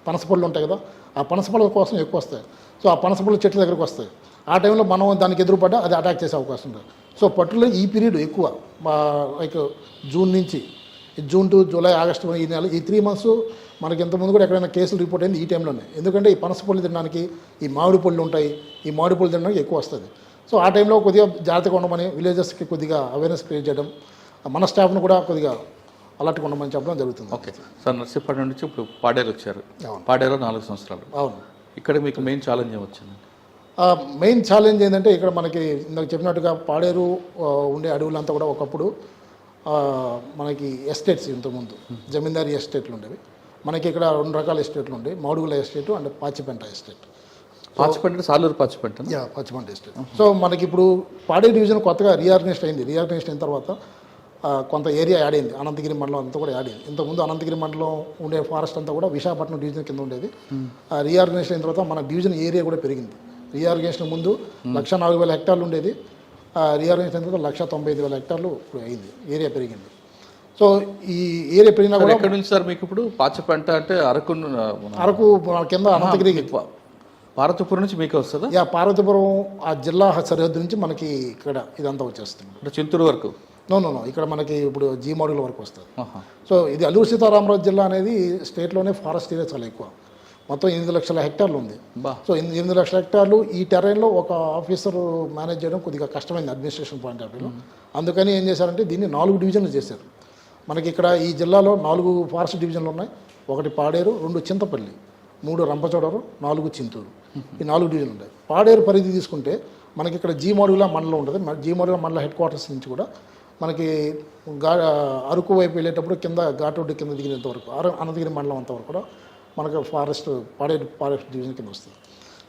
పనసపళ్ళు ఉంటాయి కదా, ఆ పనసపళ్ళ కోసం ఎక్కువ వస్తాయి. సో ఆ పనసపళ్ళు చెట్ల దగ్గరకు వస్తాయి. ఆ టైంలో మనం దానికి ఎదురుపడ్డా అది అటాక్ చేసే అవకాశం ఉంది. సో పర్టికులర్ ఈ పీరియడ్ ఎక్కువ like June to July, August, ఈ నెల, ఈ 3 months మనకి ఇంతకుముందు కూడా ఎక్కడైనా కేసులు రిపోర్ట్ అయింది ఈ టైంలోనే. ఎందుకంటే ఈ పనసపళ్ళు తినడానికి, ఈ మామిడి పళ్ళు ఉంటాయి, ఈ మామిడి పళ్ళు తినడానికి ఎక్కువ వస్తుంది. సో ఆ టైంలో కొద్దిగా జాగ్రత్తగా ఉండమని విలేజెస్కి కొద్దిగా అవేర్నెస్ క్రియేట్ చేయడం, మన స్టాఫ్ను కూడా కొద్దిగా అలర్ట్గా ఉండమని చెప్పడం జరుగుతుంది. ఓకే సార్, నర్సీపట్నం నుంచి ఇప్పుడు పాడేరు వచ్చారు. పాడేరు 4 సంవత్సరాలు. అవును. ఇక్కడ మీకు మెయిన్ ఛాలెంజ్ ఏమొచ్చింది? మెయిన్ ఛాలెంజ్ ఏంటంటే ఇక్కడ మనకి ఇందాక చెప్పినట్టుగా పాడేరు ఉండే అడవులంతా కూడా ఒకప్పుడు మనకి ఎస్టేట్స్, ఇంతకుముందు జమీందారీ ఎస్టేట్లు ఉండేవి. మనకి ఇక్కడ 2 రకాల ఎస్టేట్లు ఉండేవి, Madugula estate and Pachipenta estate. Pachipenta, Saluru Pachipenta. Pachipenta estate. So మనకి ఇప్పుడు పాడేరు డివిజన్ కొత్తగా రీఆర్గనైజ్ అయింది. రీఆర్గనైజ్ అయిన తర్వాత కొంత ఏరియా యాడ్ అయింది. అనంతగిరి మండలం అంతా కూడా యాడ్ అయింది. ఇంతకుముందు అనంతగిరి మండలం ఉండే ఫారెస్ట్ అంతా కూడా విశాఖపట్నం డివిజన్ కింద ఉండేది. రీఆర్గనైజేషన్ అయిన తర్వాత మన డివిజన్ ఏరియా కూడా పెరిగింది. రీఆర్గనైజేషన్ ముందు 1,04,000 హెక్టార్లు ఉండేది. రీఆర్గనైజేషన్ అయిన తర్వాత 1,95,000 హెక్టార్లు ఇప్పుడు అయింది, ఏరియా పెరిగింది. సో ఈ ఏరియా పెరిగినా కూడా ఎక్కడి నుంచి సార్ మీకు ఇప్పుడు పాచిపెంట అంటే అరకు అరకు మన కింద అనంతగిరి పార్వతీపురం నుంచి మీకే వస్తుందా? పార్వతీపురం ఆ జిల్లా సరిహద్దు నుంచి మనకి ఇక్కడ ఇదంతా వచ్చేస్తుంది. అంటే చింతూరు వరకు? నో ఇక్కడ మనకి ఇప్పుడు జీ మోడల్ వరకు వస్తుంది. సో ఇది అల్లూరు సీతారామరాజు జిల్లా అనేది స్టేట్లోనే ఫారెస్ట్ ఏరియా చాలా ఎక్కువ. మొత్తం 8 లక్షల హెక్టార్లు ఉంది. సో 8 లక్షల హెక్టార్లు ఈ టెరైన్లో ఒక ఆఫీసర్ మేనేజ్ చేయడం కొద్దిగా కష్టమైంది అడ్మినిస్ట్రేషన్ పాయింట్ ఆఫ్ వ్యూలో. అందుకని ఏం చేశారంటే దీన్ని 4 డివిజన్లు చేశారు. మనకి ఇక్కడ ఈ జిల్లాలో 4 ఫారెస్ట్ డివిజన్లు ఉన్నాయి. 1 పాడేరు, 2 చింతపల్లి, 3 రంపచోడవరం, 4 చింతూరు. ఈ 4 డివిజన్లు ఉంటాయి. పాడేరు పరిధి తీసుకుంటే మనకి ఇక్కడ జీ మోడుగుల మండలం ఉంటుంది. జీ మోడుగుల మండల హెడ్ క్వార్టర్స్ నుంచి కూడా మనకి అరకు వైపు వెళ్ళేటప్పుడు కింద ఘాట్ రోడ్డు కింద దిగినంత వరకు అనంతగిరి మండలం అంతవరకు కూడా మనకు ఫారెస్ట్ ఫారెస్ట్ డివిజన్ కింద వస్తుంది.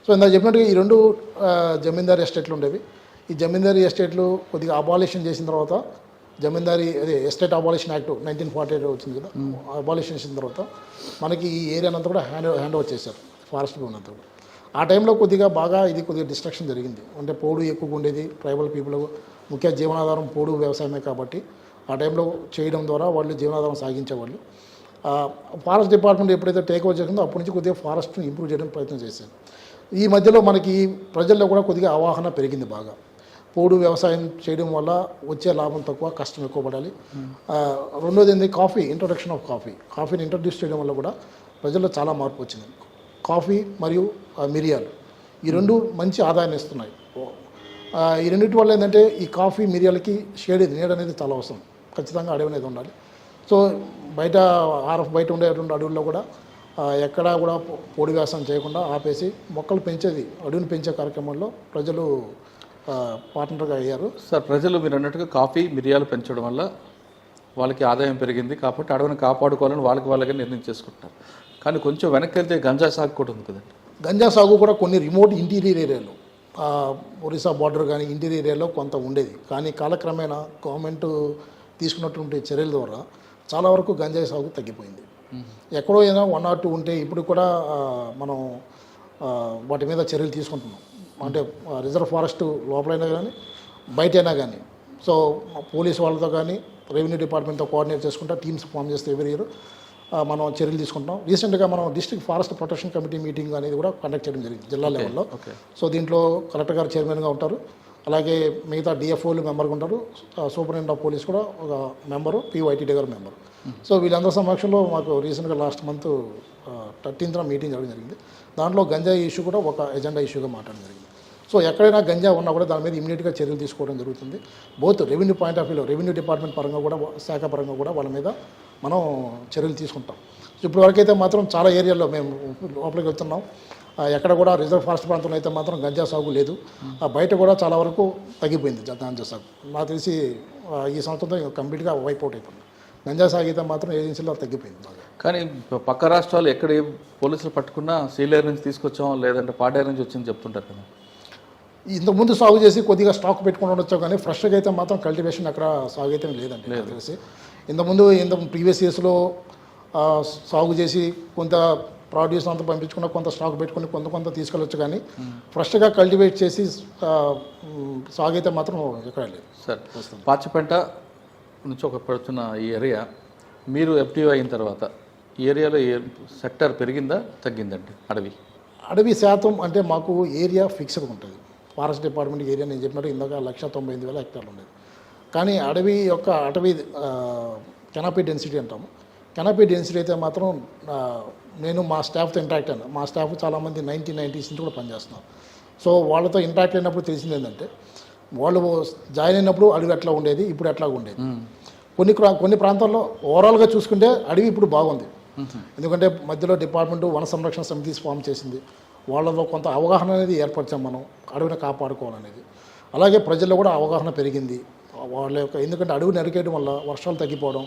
సో ఇందాక చెప్పినట్టుగా ఈ 2 జమీందారీ ఎస్టేట్లు ఉండేవి. ఈ జమీందారీ ఎస్టేట్లు కొద్దిగా అబాలిషన్ చేసిన తర్వాత జమీందారీ అదే ఎస్టేట్ అబాలిషన్ యాక్ట్ 1948 వచ్చింది కదా, అబాలిషన్ చేసిన తర్వాత మనకి ఈ ఏరియానంతా కూడా హ్యాండ్ ఓవర్ చేశారు ఫారెస్ట్ ఉన్నంతా కూడా. ఆ టైంలో కొద్దిగా కొద్దిగా డిస్ట్రక్షన్ జరిగింది. అంటే పోడు ఎక్కువగా ఉండేది. ట్రైబల్ పీపుల్ ముఖ్య జీవనాధారం పోడు వ్యవసాయమే కాబట్టి ఆ టైంలో చేయడం ద్వారా వాళ్ళు జీవనాధారం సాగించేవాళ్ళు. ఫారెస్ట్ డిపార్ట్మెంట్ ఎప్పుడైతే టేక్ ఓవర్ చేసిందో అప్పటి నుంచి కొద్దిగా ఫారెస్ట్ని ఇంప్రూవ్ చేయడం ప్రయత్నం చేశారు. ఈ మధ్యలో మనకి ప్రజల్లో కూడా కొద్దిగా అవగాహన పెరిగింది బాగా. పోడు వ్యవసాయం చేయడం వల్ల వచ్చే లాభం తక్కువ, కష్టం ఎక్కువ పడాలి. రెండోది ఏంటి, ఇంట్రొడక్షన్ ఆఫ్ కాఫీని ఇంట్రడ్యూస్ చేయడం వల్ల కూడా ప్రజల్లో చాలా మార్పు వచ్చింది. కాఫీ మరియు మిరియాలు ఈ 2 మంచి ఆదాయాన్ని ఇస్తున్నాయి. ఈ రెండింటి వల్ల ఏంటంటే ఈ కాఫీ మిరియాలకి నీడ అనేది చాలా అవసరం. ఖచ్చితంగా అడవి అనేది ఉండాలి. సో బయట ఉండేటువంటి అడవుల్లో కూడా ఎక్కడా కూడా పొడి వ్యవసాయం చేయకుండా ఆపేసి మొక్కలు పెంచేది, అడవిని పెంచే కార్యక్రమంలో ప్రజలు పార్ట్నర్గా అయ్యారు. సార్ ప్రజలు మీరు అన్నట్టుగా కాఫీ మిరియాలు పెంచడం వల్ల వాళ్ళకి ఆదాయం పెరిగింది కాబట్టి అడవిని కాపాడుకోవాలని వాళ్ళకి నిర్ణయం చేసుకుంటారు. కానీ కొంచెం వెనక్కి వెళ్తే గంజా సాగు కూడా ఉంది కదండి. గంజా సాగు కూడా కొన్ని రిమోట్ ఇంటీరియర్ ఏరియాలో ఒరిస్సా బార్డర్ కానీ ఇంటీరియర్ ఏరియాలో కొంత ఉండేది. కానీ కాలక్రమేణా గవర్నమెంట్ తీసుకున్నటువంటి చర్యల ద్వారా చాలా వరకు గంజాయి సాగు తగ్గిపోయింది. ఎక్కడో ఏదైనా 1 or 2 ఉంటే ఇప్పుడు కూడా మనం వాటి మీద చర్యలు తీసుకుంటున్నాం. అంటే రిజర్వ్ ఫారెస్ట్ లోపలైనా కానీ బయటైనా కానీ. సో పోలీస్ వాళ్ళతో కానీ రెవెన్యూ డిపార్ట్మెంట్తో కోఆర్డినేట్ చేసుకుంటా టీమ్స్ ఫామ్ చేస్తే ఎవ్రీ ఇయర్ మనం చర్యలు తీసుకుంటాం. రీసెంట్గా మనం district forest protection committee meeting అనేది కూడా కండక్ట్ చేయడం జరిగింది జిల్లా లెవెల్లో. సో దీంట్లో కలెక్టర్ గారు చైర్మన్గా ఉంటారు. అలాగే మిగతా డిఎఫ్ఓలు మెంబర్గా ఉంటారు. సూపరింటెండెంట్ ఆఫ్ పోలీస్ కూడా ఒక మెంబరు, పిఓఐటీడీ గారు మెంబరు. సో వీళ్ళందరి సమక్షంలో మాకు రీసెంట్గా లాస్ట్ మంత్ 13th మీటింగ్ జరగడం జరిగింది. దాంట్లో గంజా ఇష్యూ కూడా ఒక ఎజెండా ఇష్యూగా మాట్లాడడం జరిగింది. సో ఎక్కడైనా గంజా ఉన్నా కూడా దాని మీద ఇమీడియట్గా చర్యలు తీసుకోవడం జరుగుతుంది. బోత్ రెవెన్యూ పాయింట్ ఆఫ్ వ్యూలో రెవెన్యూ డిపార్ట్మెంట్ పరంగా కూడా శాఖ పరంగా కూడా వాళ్ళ మీద మనం చర్యలు తీసుకుంటాం. ఇప్పుడు వరకైతే మాత్రం చాలా ఏరియాల్లో మేము లోపలికి వెళ్తున్నాం. ఎక్కడ కూడా రిజర్వ్ ఫారెస్ట్ ప్రాంతంలో అయితే మాత్రం గంజా సాగు లేదు. బయట కూడా చాలా వరకు తగ్గిపోయింది గంజా సాగు. నాకు తెలిసి ఈ సంవత్సరంతో కంప్లీట్గా వైప్ అవుట్ అయిపోయింది. గంజా సాగు అయితే మాత్రం ఏజెన్సీలో తగ్గిపోయింది బాగా. కానీ పక్క రాష్ట్రాలు ఎక్కడ పోలీసులు పట్టుకున్నా సీలేరు నుంచి తీసుకొచ్చాం లేదంటే పాడేరు నుంచి వచ్చింది చెప్తుంటారు కదా. ఇంతకుముందు సాగు చేసి కొద్దిగా స్టాక్ పెట్టుకుని ఉండొచ్చు, కానీ ఫ్రెష్గా అయితే మాత్రం కల్టివేషన్ అక్కడ సాగు అయితే లేదండి నాకు తెలిసి. ఇంతకుముందు ప్రీవియస్ ఇయర్స్లో సాగు చేసి కొంత ప్రొడ్యూస్ అంతా పంపించుకున్న కొంత స్టాక్ పెట్టుకుని కొంత తీసుకెళ్ళొచ్చు, కానీ ఫ్రెష్గా కల్టివేట్ చేసి సాగు అయితే మాత్రం ఎక్కడ లేదు. సార్ పాచిపెంట నుంచి ఒక పడుతున్న ఈ ఏరియా మీరు ఎఫ్టీఓ అయిన తర్వాత ఈ ఏరియాలో సెక్టర్ పెరిగిందా తగ్గిందండి? అడవి శాతం అంటే మాకు ఏరియా ఫిక్స్డ్గా ఉంటుంది. ఫారెస్ట్ డిపార్ట్మెంట్ ఏరియా నేను చెప్పినట్టు ఇందాక 1,98,000 హెక్టార్లు ఉండేది. కానీ అటవీ కెనాపీ డెన్సిటీ అంటాము. కెనాపీ డెన్సిటీ అయితే మాత్రం నేను మా స్టాఫ్తో ఇంటరాక్ట్ అయినా. మా స్టాఫ్ చాలామంది 1990s నుంచి కూడా పనిచేస్తున్నారు. సో వాళ్ళతో ఇంటరాక్ట్ అయినప్పుడు తెలిసింది ఏంటంటే వాళ్ళు జాయిన్ అయినప్పుడు అడవి ఎట్లా ఉండేది, ఇప్పుడు ఎట్లా ఉండేది. కొన్ని ప్రాంతాల్లో ఓవరాల్గా చూసుకుంటే అడవి ఇప్పుడు బాగుంది. ఎందుకంటే మధ్యలో డిపార్ట్మెంట్ వన సంరక్షణ సమితిస్ ఫామ్ చేసింది. వాళ్ళలో కొంత అవగాహన అనేది ఏర్పరిచాం మనం అడవిని కాపాడుకోవాలనేది. అలాగే ప్రజల్లో కూడా అవగాహన పెరిగింది. వాళ్ళ యొక్క ఎందుకంటే అడవి నరికేయడం వల్ల వర్షాలు తగ్గిపోవడం,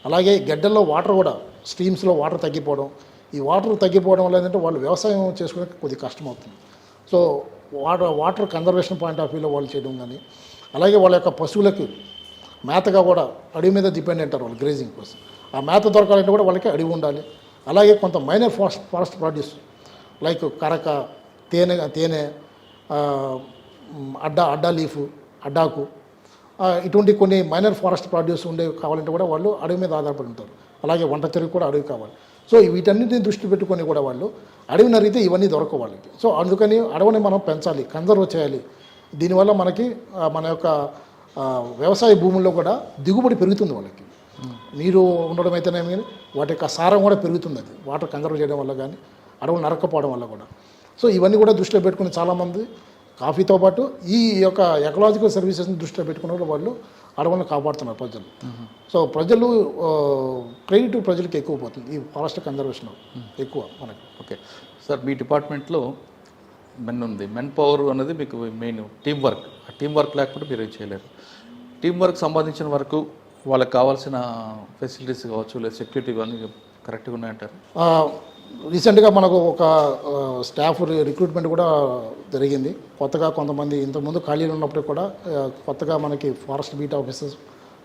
అలాగే గడ్డల్లో వాటర్ కూడా స్ట్రీమ్స్లో వాటర్ తగ్గిపోవడం. ఈ వాటర్ తగ్గిపోవడం వల్ల ఏంటంటే వాళ్ళు వ్యవసాయం చేసుకోవడానికి కొద్దిగా కష్టం అవుతుంది. So water conservation point of వ్యూలో వాళ్ళు చేయడం కానీ, అలాగే వాళ్ళ యొక్క పశువులకి మేతగా కూడా అడవి మీద డిపెండ్ ఉంటారు వాళ్ళు గ్రేజింగ్ కోసం. ఆ మేత దొరకాలంటే కూడా వాళ్ళకి అడవి ఉండాలి. అలాగే కొంత minor forest produce like Karaka, తేనె, అడ్డా లీఫ్, అడ్డాకు, ఇటువంటి కొన్ని మైనర్ ఫారెస్ట్ ప్రాడ్యూస్ కావాలంటే కూడా వాళ్ళు అడవి మీద ఆధారపడి ఉంటారు. అలాగే వంట చెరుకు కూడా అడవి కావాలి. సో వీటన్నిటిని దృష్టి పెట్టుకొని కూడా వాళ్ళు అడవి నరిగితే ఇవన్నీ దొరకవు వాళ్ళకి. సో అందుకని అడవిని మనం పెంచాలి, కన్జర్వ్ చేయాలి. దీనివల్ల మనకి మన యొక్క వ్యవసాయ భూముల్లో కూడా దిగుబడి పెరుగుతుంది. వాళ్ళకి నీరు ఉండడం అయితేనేమి వాటి యొక్క సారం కూడా పెరుగుతుంది. అది వాటర్ కన్జర్వ్ చేయడం వల్ల కానీ అడవులు నరకపోవడం వల్ల కూడా. సో ఇవన్నీ కూడా దృష్టిలో పెట్టుకుని చాలామంది కాఫీతో పాటు ఈ యొక్క ఎకలాజికల్ సర్వీసెస్ని దృష్టిలో పెట్టుకున్న వాళ్ళు అడవులను కాపాడుతున్నారు ప్రజలు. సో క్రెడిట్ ప్రజలకి ఎక్కువ పోతుంది ఈ ఫారెస్ట్ కన్జర్వేషన్ ఎక్కువ మనకి. ఓకే సార్, మీ డిపార్ట్మెంట్లో మెన్ ఉంది, మెన్ పవర్ అనేది మీకు మెయిన్ టీం వర్క్. ఆ టీం వర్క్ లేకపోతే మీరు ఏం చేయలేరు. టీం వర్క్ సంబంధించిన వరకు వాళ్ళకి కావాల్సిన ఫెసిలిటీస్ కావచ్చు లేదా సెక్యూరిటీ ఇవన్నీ కరెక్ట్గా ఉన్నాయంటారు? రీసెంట్గా మనకు ఒక స్టాఫ్ రిక్రూట్మెంట్ కూడా జరిగింది. కొత్తగా కొంతమంది ఇంతకుముందు ఖాళీలు ఉన్నప్పుడు కూడా కొత్తగా మనకి forest beat officers,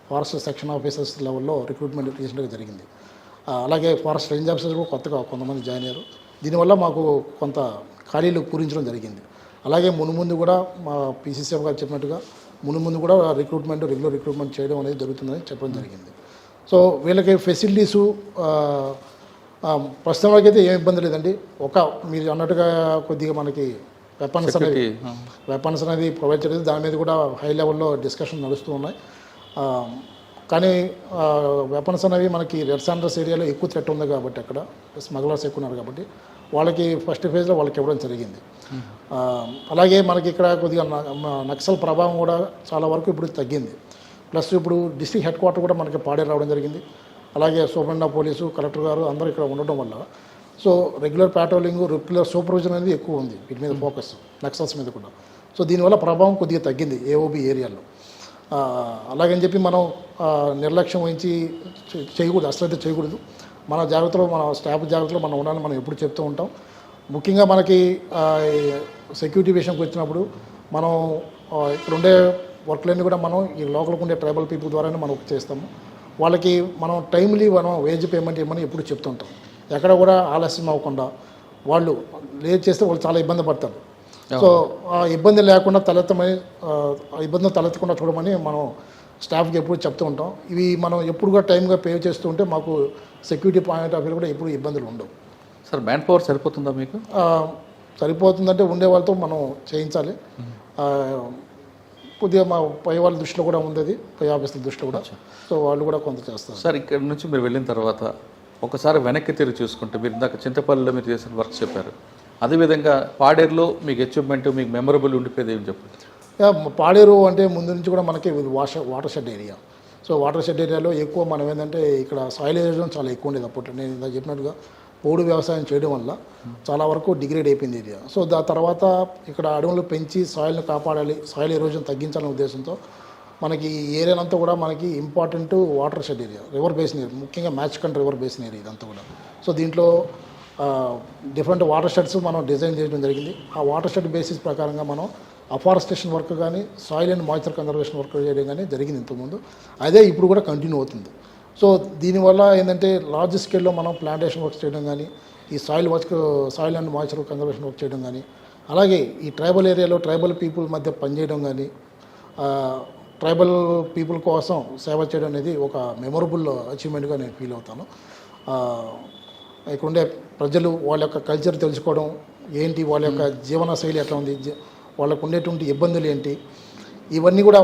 forest section officers లెవెల్లో రిక్రూట్మెంట్ రీసెంట్గా జరిగింది. అలాగే ఫారెస్ట్ రేంజ్ ఆఫీసర్స్ కూడా కొత్తగా కొంతమంది జాయిన్ అయ్యారు. దీనివల్ల మాకు కొంత ఖాళీలు పూరించడం జరిగింది. అలాగే మునుముందు కూడా మా పీసీసీఎం గారు చెప్పినట్టుగా మునుముందు కూడా రెగ్యులర్ రిక్రూట్మెంట్ చేయడం అనేది జరుగుతుందని చెప్పడం జరిగింది. సో వీళ్ళకి ఫెసిలిటీసు ప్రస్తుతం వరకు అయితే ఏం ఇబ్బంది లేదండి. మీరు అన్నట్టుగా కొద్దిగా మనకి వెపన్స్ అనేది ప్రొవైడ్ చేయలేదు. దాని మీద కూడా హై లెవెల్లో డిస్కషన్ నడుస్తూ ఉన్నాయి. కానీ వెపన్స్ అనేవి మనకి రెడ్ సాండర్స్ ఏరియాలో ఎక్కువ థ్రెట్ ఉంది కాబట్టి అక్కడ స్మగ్లర్స్ ఎక్కువ ఉన్నారు కాబట్టి వాళ్ళకి ఫస్ట్ ఫేజ్లో వాళ్ళకి ఇవ్వడం జరిగింది. అలాగే మనకి ఇక్కడ కొద్దిగా నక్సల్ ప్రభావం కూడా చాలా వరకు ఇప్పుడు తగ్గింది. ప్లస్ ఇప్పుడు డిస్ట్రిక్ట్ హెడ్ క్వార్టర్ కూడా మనకి పాడేరు రావడం జరిగింది. అలాగే సూపరింటెండెంట్ ఆఫ్ పోలీసు, కలెక్టర్ గారు అందరూ ఇక్కడ ఉండడం వల్ల so regular patrolling, regular supervision అనేది ఎక్కువ ఉంది వీటి మీద ఫోకస్, నక్సల్స్ మీద కూడా. సో దీనివల్ల ప్రభావం కొద్దిగా తగ్గింది ఏఓబి ఏరియాలో. అలాగని చెప్పి మనం నిర్లక్ష్యం వహించి చేయకూడదు, అశ్రద్ధ చేయకూడదు. మన జాగ్రత్తలో, మన స్టాఫ్ జాగ్రత్తలో మనం ఉండాలని మనం ఎప్పుడు చెప్తూ ఉంటాం. ముఖ్యంగా మనకి సెక్యూరిటీ విషయంకి వచ్చినప్పుడు మనం ఇక్కడ ఉండే వర్క్లన్నీ కూడా మనం ఈ లోకల్కి ఉండే ట్రైబల్ పీపుల్ ద్వారానే మనం చేస్తాము. వాళ్ళకి మనం టైమ్లీ వేజ్ పేమెంట్ ఇవ్వమని ఎప్పుడు చెప్తుంటాం. ఎక్కడ కూడా ఆలస్యం అవ్వకుండా వాళ్ళు లేట్ చేస్తే వాళ్ళు చాలా ఇబ్బంది పడతారు. సో ఆ ఇబ్బంది లేకుండా ఇబ్బందులు తలెత్తకుండా చూడమని మనం స్టాఫ్కి ఎప్పుడు చెప్తూ ఉంటాం. ఇవి మనం ఎప్పుడు కూడా టైంగా పే చేస్తూ ఉంటే మాకు సెక్యూరిటీ పాయింట్ ఆఫ్ వ్యూ కూడా ఎప్పుడు ఇబ్బందులు ఉండవు. సార్ మ్యాన్ పవర్ సరిపోతుందా మీకు? సరిపోతుందంటే ఉండే వాళ్ళతో మనం చేయించాలి. కొద్దిగా మా పై వాళ్ళ దృష్టిలో కూడా ఉంది, పై ఆఫీసుల దృష్టిలో కూడా. సో వాళ్ళు కూడా కొంత చేస్తారు. సార్ ఇక్కడ నుంచి మీరు వెళ్ళిన తర్వాత ఒకసారి వెనక్కి తిరిగి చూసుకుంటే మీరు ఇందాక చింతపల్లిలో మీరు చేసిన వర్క్ చెప్పారు. అదేవిధంగా పాడేరులో మీకు అచీవ్మెంట్, మీకు మెమరబుల్ ఉండిపోయేది ఏమి చెప్పండి? పాడేరు అంటే ముందు నుంచి కూడా మనకి water shed area. So water shed ఏరియాలో ఎక్కువ మనం ఏంటంటే ఇక్కడ సాయిల్ ఎరోజన్ చాలా ఎక్కువ ఉండేది అప్పట్లో. నేను ఇందాక చెప్పినట్టుగా పోడు వ్యవసాయం చేయడం వల్ల చాలా వరకు డిగ్రేడ్ అయిపోయింది ఏరియా. సో దాని తర్వాత ఇక్కడ అడవులు పెంచి సాయిల్ని కాపాడాలి, సాయిల్ ఎరోజన్ తగ్గించాలనే ఉద్దేశంతో మనకి ఈ ఏరియా అంతా కూడా మనకి important water shed area, river basin area, ముఖ్యంగా మ్యాచ్కండ్ రివర్ బేసిన్ ఏరియా ఇదంతా కూడా. సో దీంట్లో డిఫరెంట్ వాటర్ షెడ్స్ మనం డిజైన్ చేయడం జరిగింది. ఆ వాటర్ షెడ్ బేసిస్ ప్రకారంగా మనం అఫారెస్టేషన్ వర్క్ కానీ soil and moisture conservation work చేయడం కానీ జరిగింది ఇంతకుముందు. అదే ఇప్పుడు కూడా కంటిన్యూ అవుతుంది. సో దీనివల్ల ఏంటంటే లార్జ్ స్కేల్లో మనం ప్లాంటేషన్ వర్క్ చేయడం కానీ, ఈ soil and moisture conservation work చేయడం కానీ, అలాగే ఈ ట్రైబల్ ఏరియాలో ట్రైబల్ పీపుల్ మధ్య పనిచేయడం కానీ, ట్రైబల్ పీపుల్ కోసం సేవ చేయడం అనేది ఒక మెమొరబుల్ అచీవ్మెంట్గా నేను ఫీల్ అవుతాను. ఇక్కడ ఉండే ప్రజలు వాళ్ళ యొక్క కల్చర్ తెలుసుకోవడం ఏంటి, వాళ్ళ యొక్క జీవన శైలి ఎట్లా ఉంది, వాళ్ళకు ఉండేటువంటి ఇబ్బందులు ఏంటి, ఇవన్నీ కూడా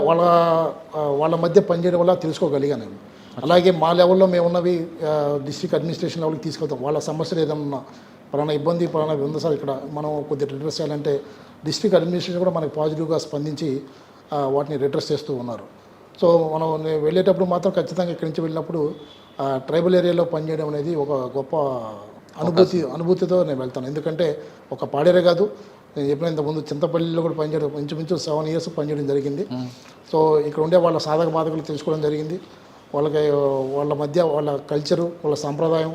వాళ్ళ మధ్య పనిచేయడం వల్ల తెలుసుకోగలిగాను నేను. అలాగే మా లెవెల్లో మేము ఉన్నవి డిస్ట్రిక్ట్ అడ్మినిస్ట్రేషన్ లెవెల్కి తీసుకెళ్తాం. వాళ్ళ సమస్యలు ఏదన్నా పలానా ఇబ్బంది ఉంది సార్ ఇక్కడ మనం కొద్దిగా రిడ్రెస్ చేయాలంటే డిస్ట్రిక్ట్ అడ్మినిస్ట్రేషన్ కూడా మనకి పాజిటివ్గా స్పందించి వాటిని రిడ్రెస్ చేస్తూ ఉన్నారు. సో మనం వెళ్ళేటప్పుడు మాత్రం ఖచ్చితంగా ఇక్కడి నుంచి వెళ్ళినప్పుడు ట్రైబల్ ఏరియాలో పనిచేయడం అనేది ఒక గొప్ప అనుభూతితో నేను వెళ్తాను. ఎందుకంటే ఒక పాడేరే కాదు, నేను చెప్పిన ఇంతకుముందు చింతపల్లిలో కూడా పనిచేయడం ఇంచుమించు 7 years పనిచేయడం జరిగింది. సో ఇక్కడ ఉండే వాళ్ళ సాధక బాధకులు తెలుసుకోవడం జరిగింది. వాళ్ళ మధ్య వాళ్ళ కల్చరు, వాళ్ళ సంప్రదాయం,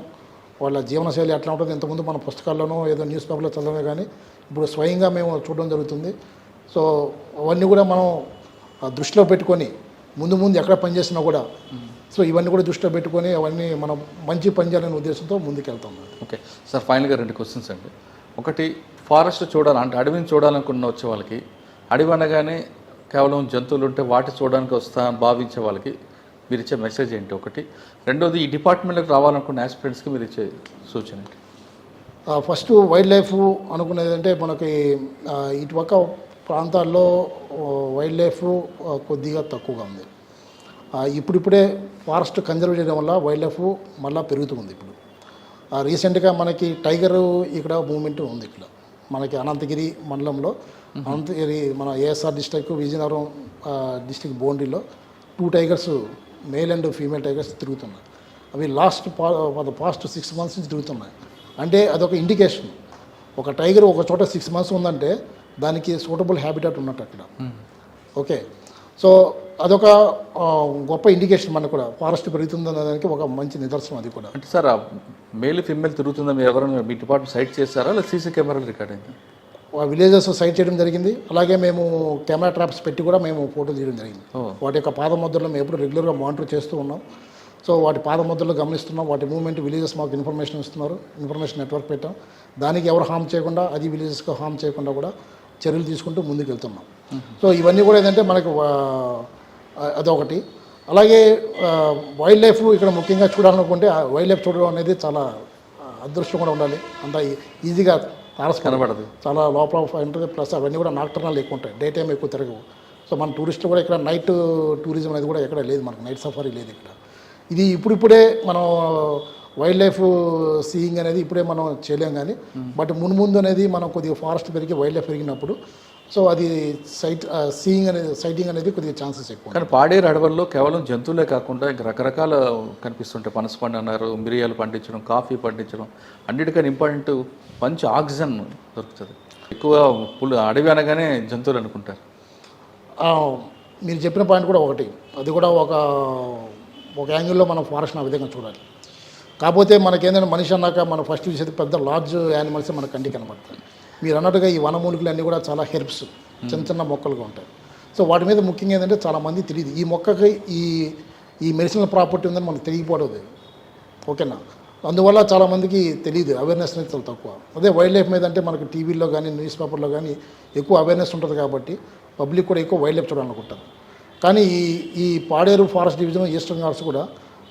వాళ్ళ జీవనశైలి ఎట్లా ఉంటుంది ఇంతకుముందు మన పుస్తకాల్లోనో ఏదో న్యూస్ పేపర్లో చదవమే కానీ ఇప్పుడు స్వయంగా మేము చూడడం జరుగుతుంది. సో అవన్నీ కూడా మనం దృష్టిలో పెట్టుకొని ముందు ముందు ఎక్కడ పనిచేసినా కూడా సో ఇవన్నీ కూడా దృష్టిలో పెట్టుకొని అవన్నీ మనం మంచి పని చేయాలనే ఉద్దేశంతో ముందుకెళ్తాం. ఓకే సార్, ఫైనల్గా 2 క్వశ్చన్స్ అండి. ఒకటి, ఫారెస్ట్ చూడాలి అంటే అడవిని చూడాలనుకున్న వచ్చే వాళ్ళకి, అడవి అనగానే కేవలం జంతువులు ఉంటే వాటి చూడడానికి వస్తా అని భావించే వాళ్ళకి మీరు ఇచ్చే మెసేజ్ ఏంటి? ఒకటి. రెండోది, ఈ డిపార్ట్మెంట్లోకి రావాలనుకున్న ఆస్పిరెంట్స్కి మీరు ఇచ్చే సూచన ఏంటి? ఫస్ట్ వైల్డ్ లైఫ్ అనుకునేది అంటే మనకి ఇటుపక్క ప్రాంతాల్లో వైల్డ్ లైఫ్ కొద్దిగా తక్కువగా ఉంది. ఇప్పుడిప్పుడే ఫారెస్ట్ కన్జర్వ్ చేయడం వల్ల వైల్డ్ లైఫ్ మళ్ళీ పెరుగుతుంది. ఇప్పుడు రీసెంట్గా మనకి టైగర్ ఇక్కడ మూమెంట్ ఉంది. ఇక్కడ మనకి అనంతగిరి మండలంలో, అనంతగిరి మన ఏఎస్ఆర్ డిస్ట్రిక్ట్ విజయనగరం డిస్ట్రిక్ట్ బౌండరీలో 2 tigers, male and female tigers తిరుగుతున్నాయి. అవి పాస్ట్ 6 months నుంచి తిరుగుతున్నాయి. అంటే అదొక ఇండికేషన్. ఒక టైగర్ ఒక చోట 6 months ఉందంటే దానికి సూటబుల్ హ్యాబిటాట్ ఉన్నట్టు అక్కడ. ఓకే, సో అదొక గొప్ప ఇండికేషన్ మనకు కూడా ఫారెస్ట్ పెరుగుతుందనే దానికి ఒక మంచి నిదర్శనం అది కూడా. అంటే సార్, మేల్ ఫిమేల్ తిరుగుతుందా మీరు ఎవరైనా మీ డిపార్ట్మెంట్ సైట్ చేస్తారా, లేదా సీసీ కెమెరాలు రికార్డ్ అయింది? విలేజెస్ సైట్ చేయడం జరిగింది. అలాగే మేము కెమెరా ట్రాప్స్ పెట్టి కూడా మేము ఫోటో తీయడం జరిగింది. వాటి యొక్క పాదముద్రలు మేము ఎప్పుడు రెగ్యులర్గా మానిటర్ చేస్తూ ఉన్నాం. సో వాటి పాదముద్రలు గమనిస్తున్నాం. వాటి మూవ్మెంట్ విలేజెస్ మాకు ఇన్ఫర్మేషన్ ఇస్తున్నారు. ఇన్ఫర్మేషన్ నెట్వర్క్ పెట్టాం. దానికి ఎవరు హామ్ చేయకుండా, అది విలేజెస్కి హామ్ చేయకుండా కూడా చర్యలు తీసుకుంటూ ముందుకు వెళ్తున్నాం. సో ఇవన్నీ కూడా ఏంటంటే మనకు అదొకటి. అలాగే వైల్డ్ లైఫ్ ఇక్కడ ముఖ్యంగా చూడాలనుకుంటే వైల్డ్ లైఫ్ చూడడం అనేది చాలా అదృష్టం కూడా ఉండాలి. అంత ఈజీగా కనబడదు. చాలా లోపల ఉంటుంది. ప్లస్ అవన్నీ కూడా నాక్టర్నల్ ఎక్కువ ఉంటాయి, డే టైం ఎక్కువ తిరగవు. సో మన టూరిస్టులు కూడా ఇక్కడ నైట్ టూరిజం అనేది కూడా ఎక్కడ లేదు, మనకు నైట్ సఫారీ లేదు ఇక్కడ. ఇది ఇప్పుడిప్పుడే మనం వైల్డ్ లైఫ్ సీయింగ్ అనేది ఇప్పుడే మనం చేయలేం. కానీ బట్ ముందు అనేది మనం కొద్దిగా ఫారెస్ట్ పెరిగి వైల్డ్ లైఫ్ పెరిగినప్పుడు సో అది సైటింగ్ అనేది కొద్దిగా ఛాన్సెస్ ఎక్కువ. కానీ పాడేరు అడవుల్లో కేవలం జంతువులే కాకుండా ఇంకా రకరకాల కనిపిస్తుంటాయి. పనస పండు అన్నారు, మిరియాలు పండించడం, కాఫీ పండించడం, అన్నిటికన్నా ఇంపార్టెంట్ మంచి ఆక్సిజన్ దొరుకుతుంది. ఎక్కువ అడవి అనగానే జంతువులు అనుకుంటారు. మీరు చెప్పిన పాయింట్ కూడా ఒకటి. అది కూడా ఒక యాంగిల్లో మనం ఫారెస్ట్ని ఆ విధంగా చూడాలి. కాకపోతే మనకేంటంటే మనిషి అన్నాక మనం ఫస్ట్ చూసేది పెద్ద లార్జ్ యానిమల్స్ మన కంటికి కనబడతాయి. మీరు అన్నట్టుగా ఈ వనమూలికలు అన్నీ కూడా చాలా హెర్బ్స్, చిన్న చిన్న మొక్కలుగా ఉంటాయి. సో వాటి మీద ముఖ్యంగా ఏంటంటే చాలామంది తెలియదు ఈ మొక్కకి ఈ మెడిసినల్ ప్రాపర్టీ ఉందని మనకు తెలియకపోవడం. ఓకేనా, అందువల్ల చాలామందికి తెలియదు, అవేర్నెస్ అనేది చాలా తక్కువ. అదే వైల్డ్ లైఫ్ మీద అంటే మనకు టీవీలో కానీ న్యూస్ పేపర్లో కానీ ఎక్కువ అవేర్నెస్ ఉంటుంది కాబట్టి పబ్లిక్ కూడా ఎక్కువ వైల్డ్ లైఫ్ చూడాలనుకుంటారు. కానీ ఈ Paderu forest division eastern Ghats కూడా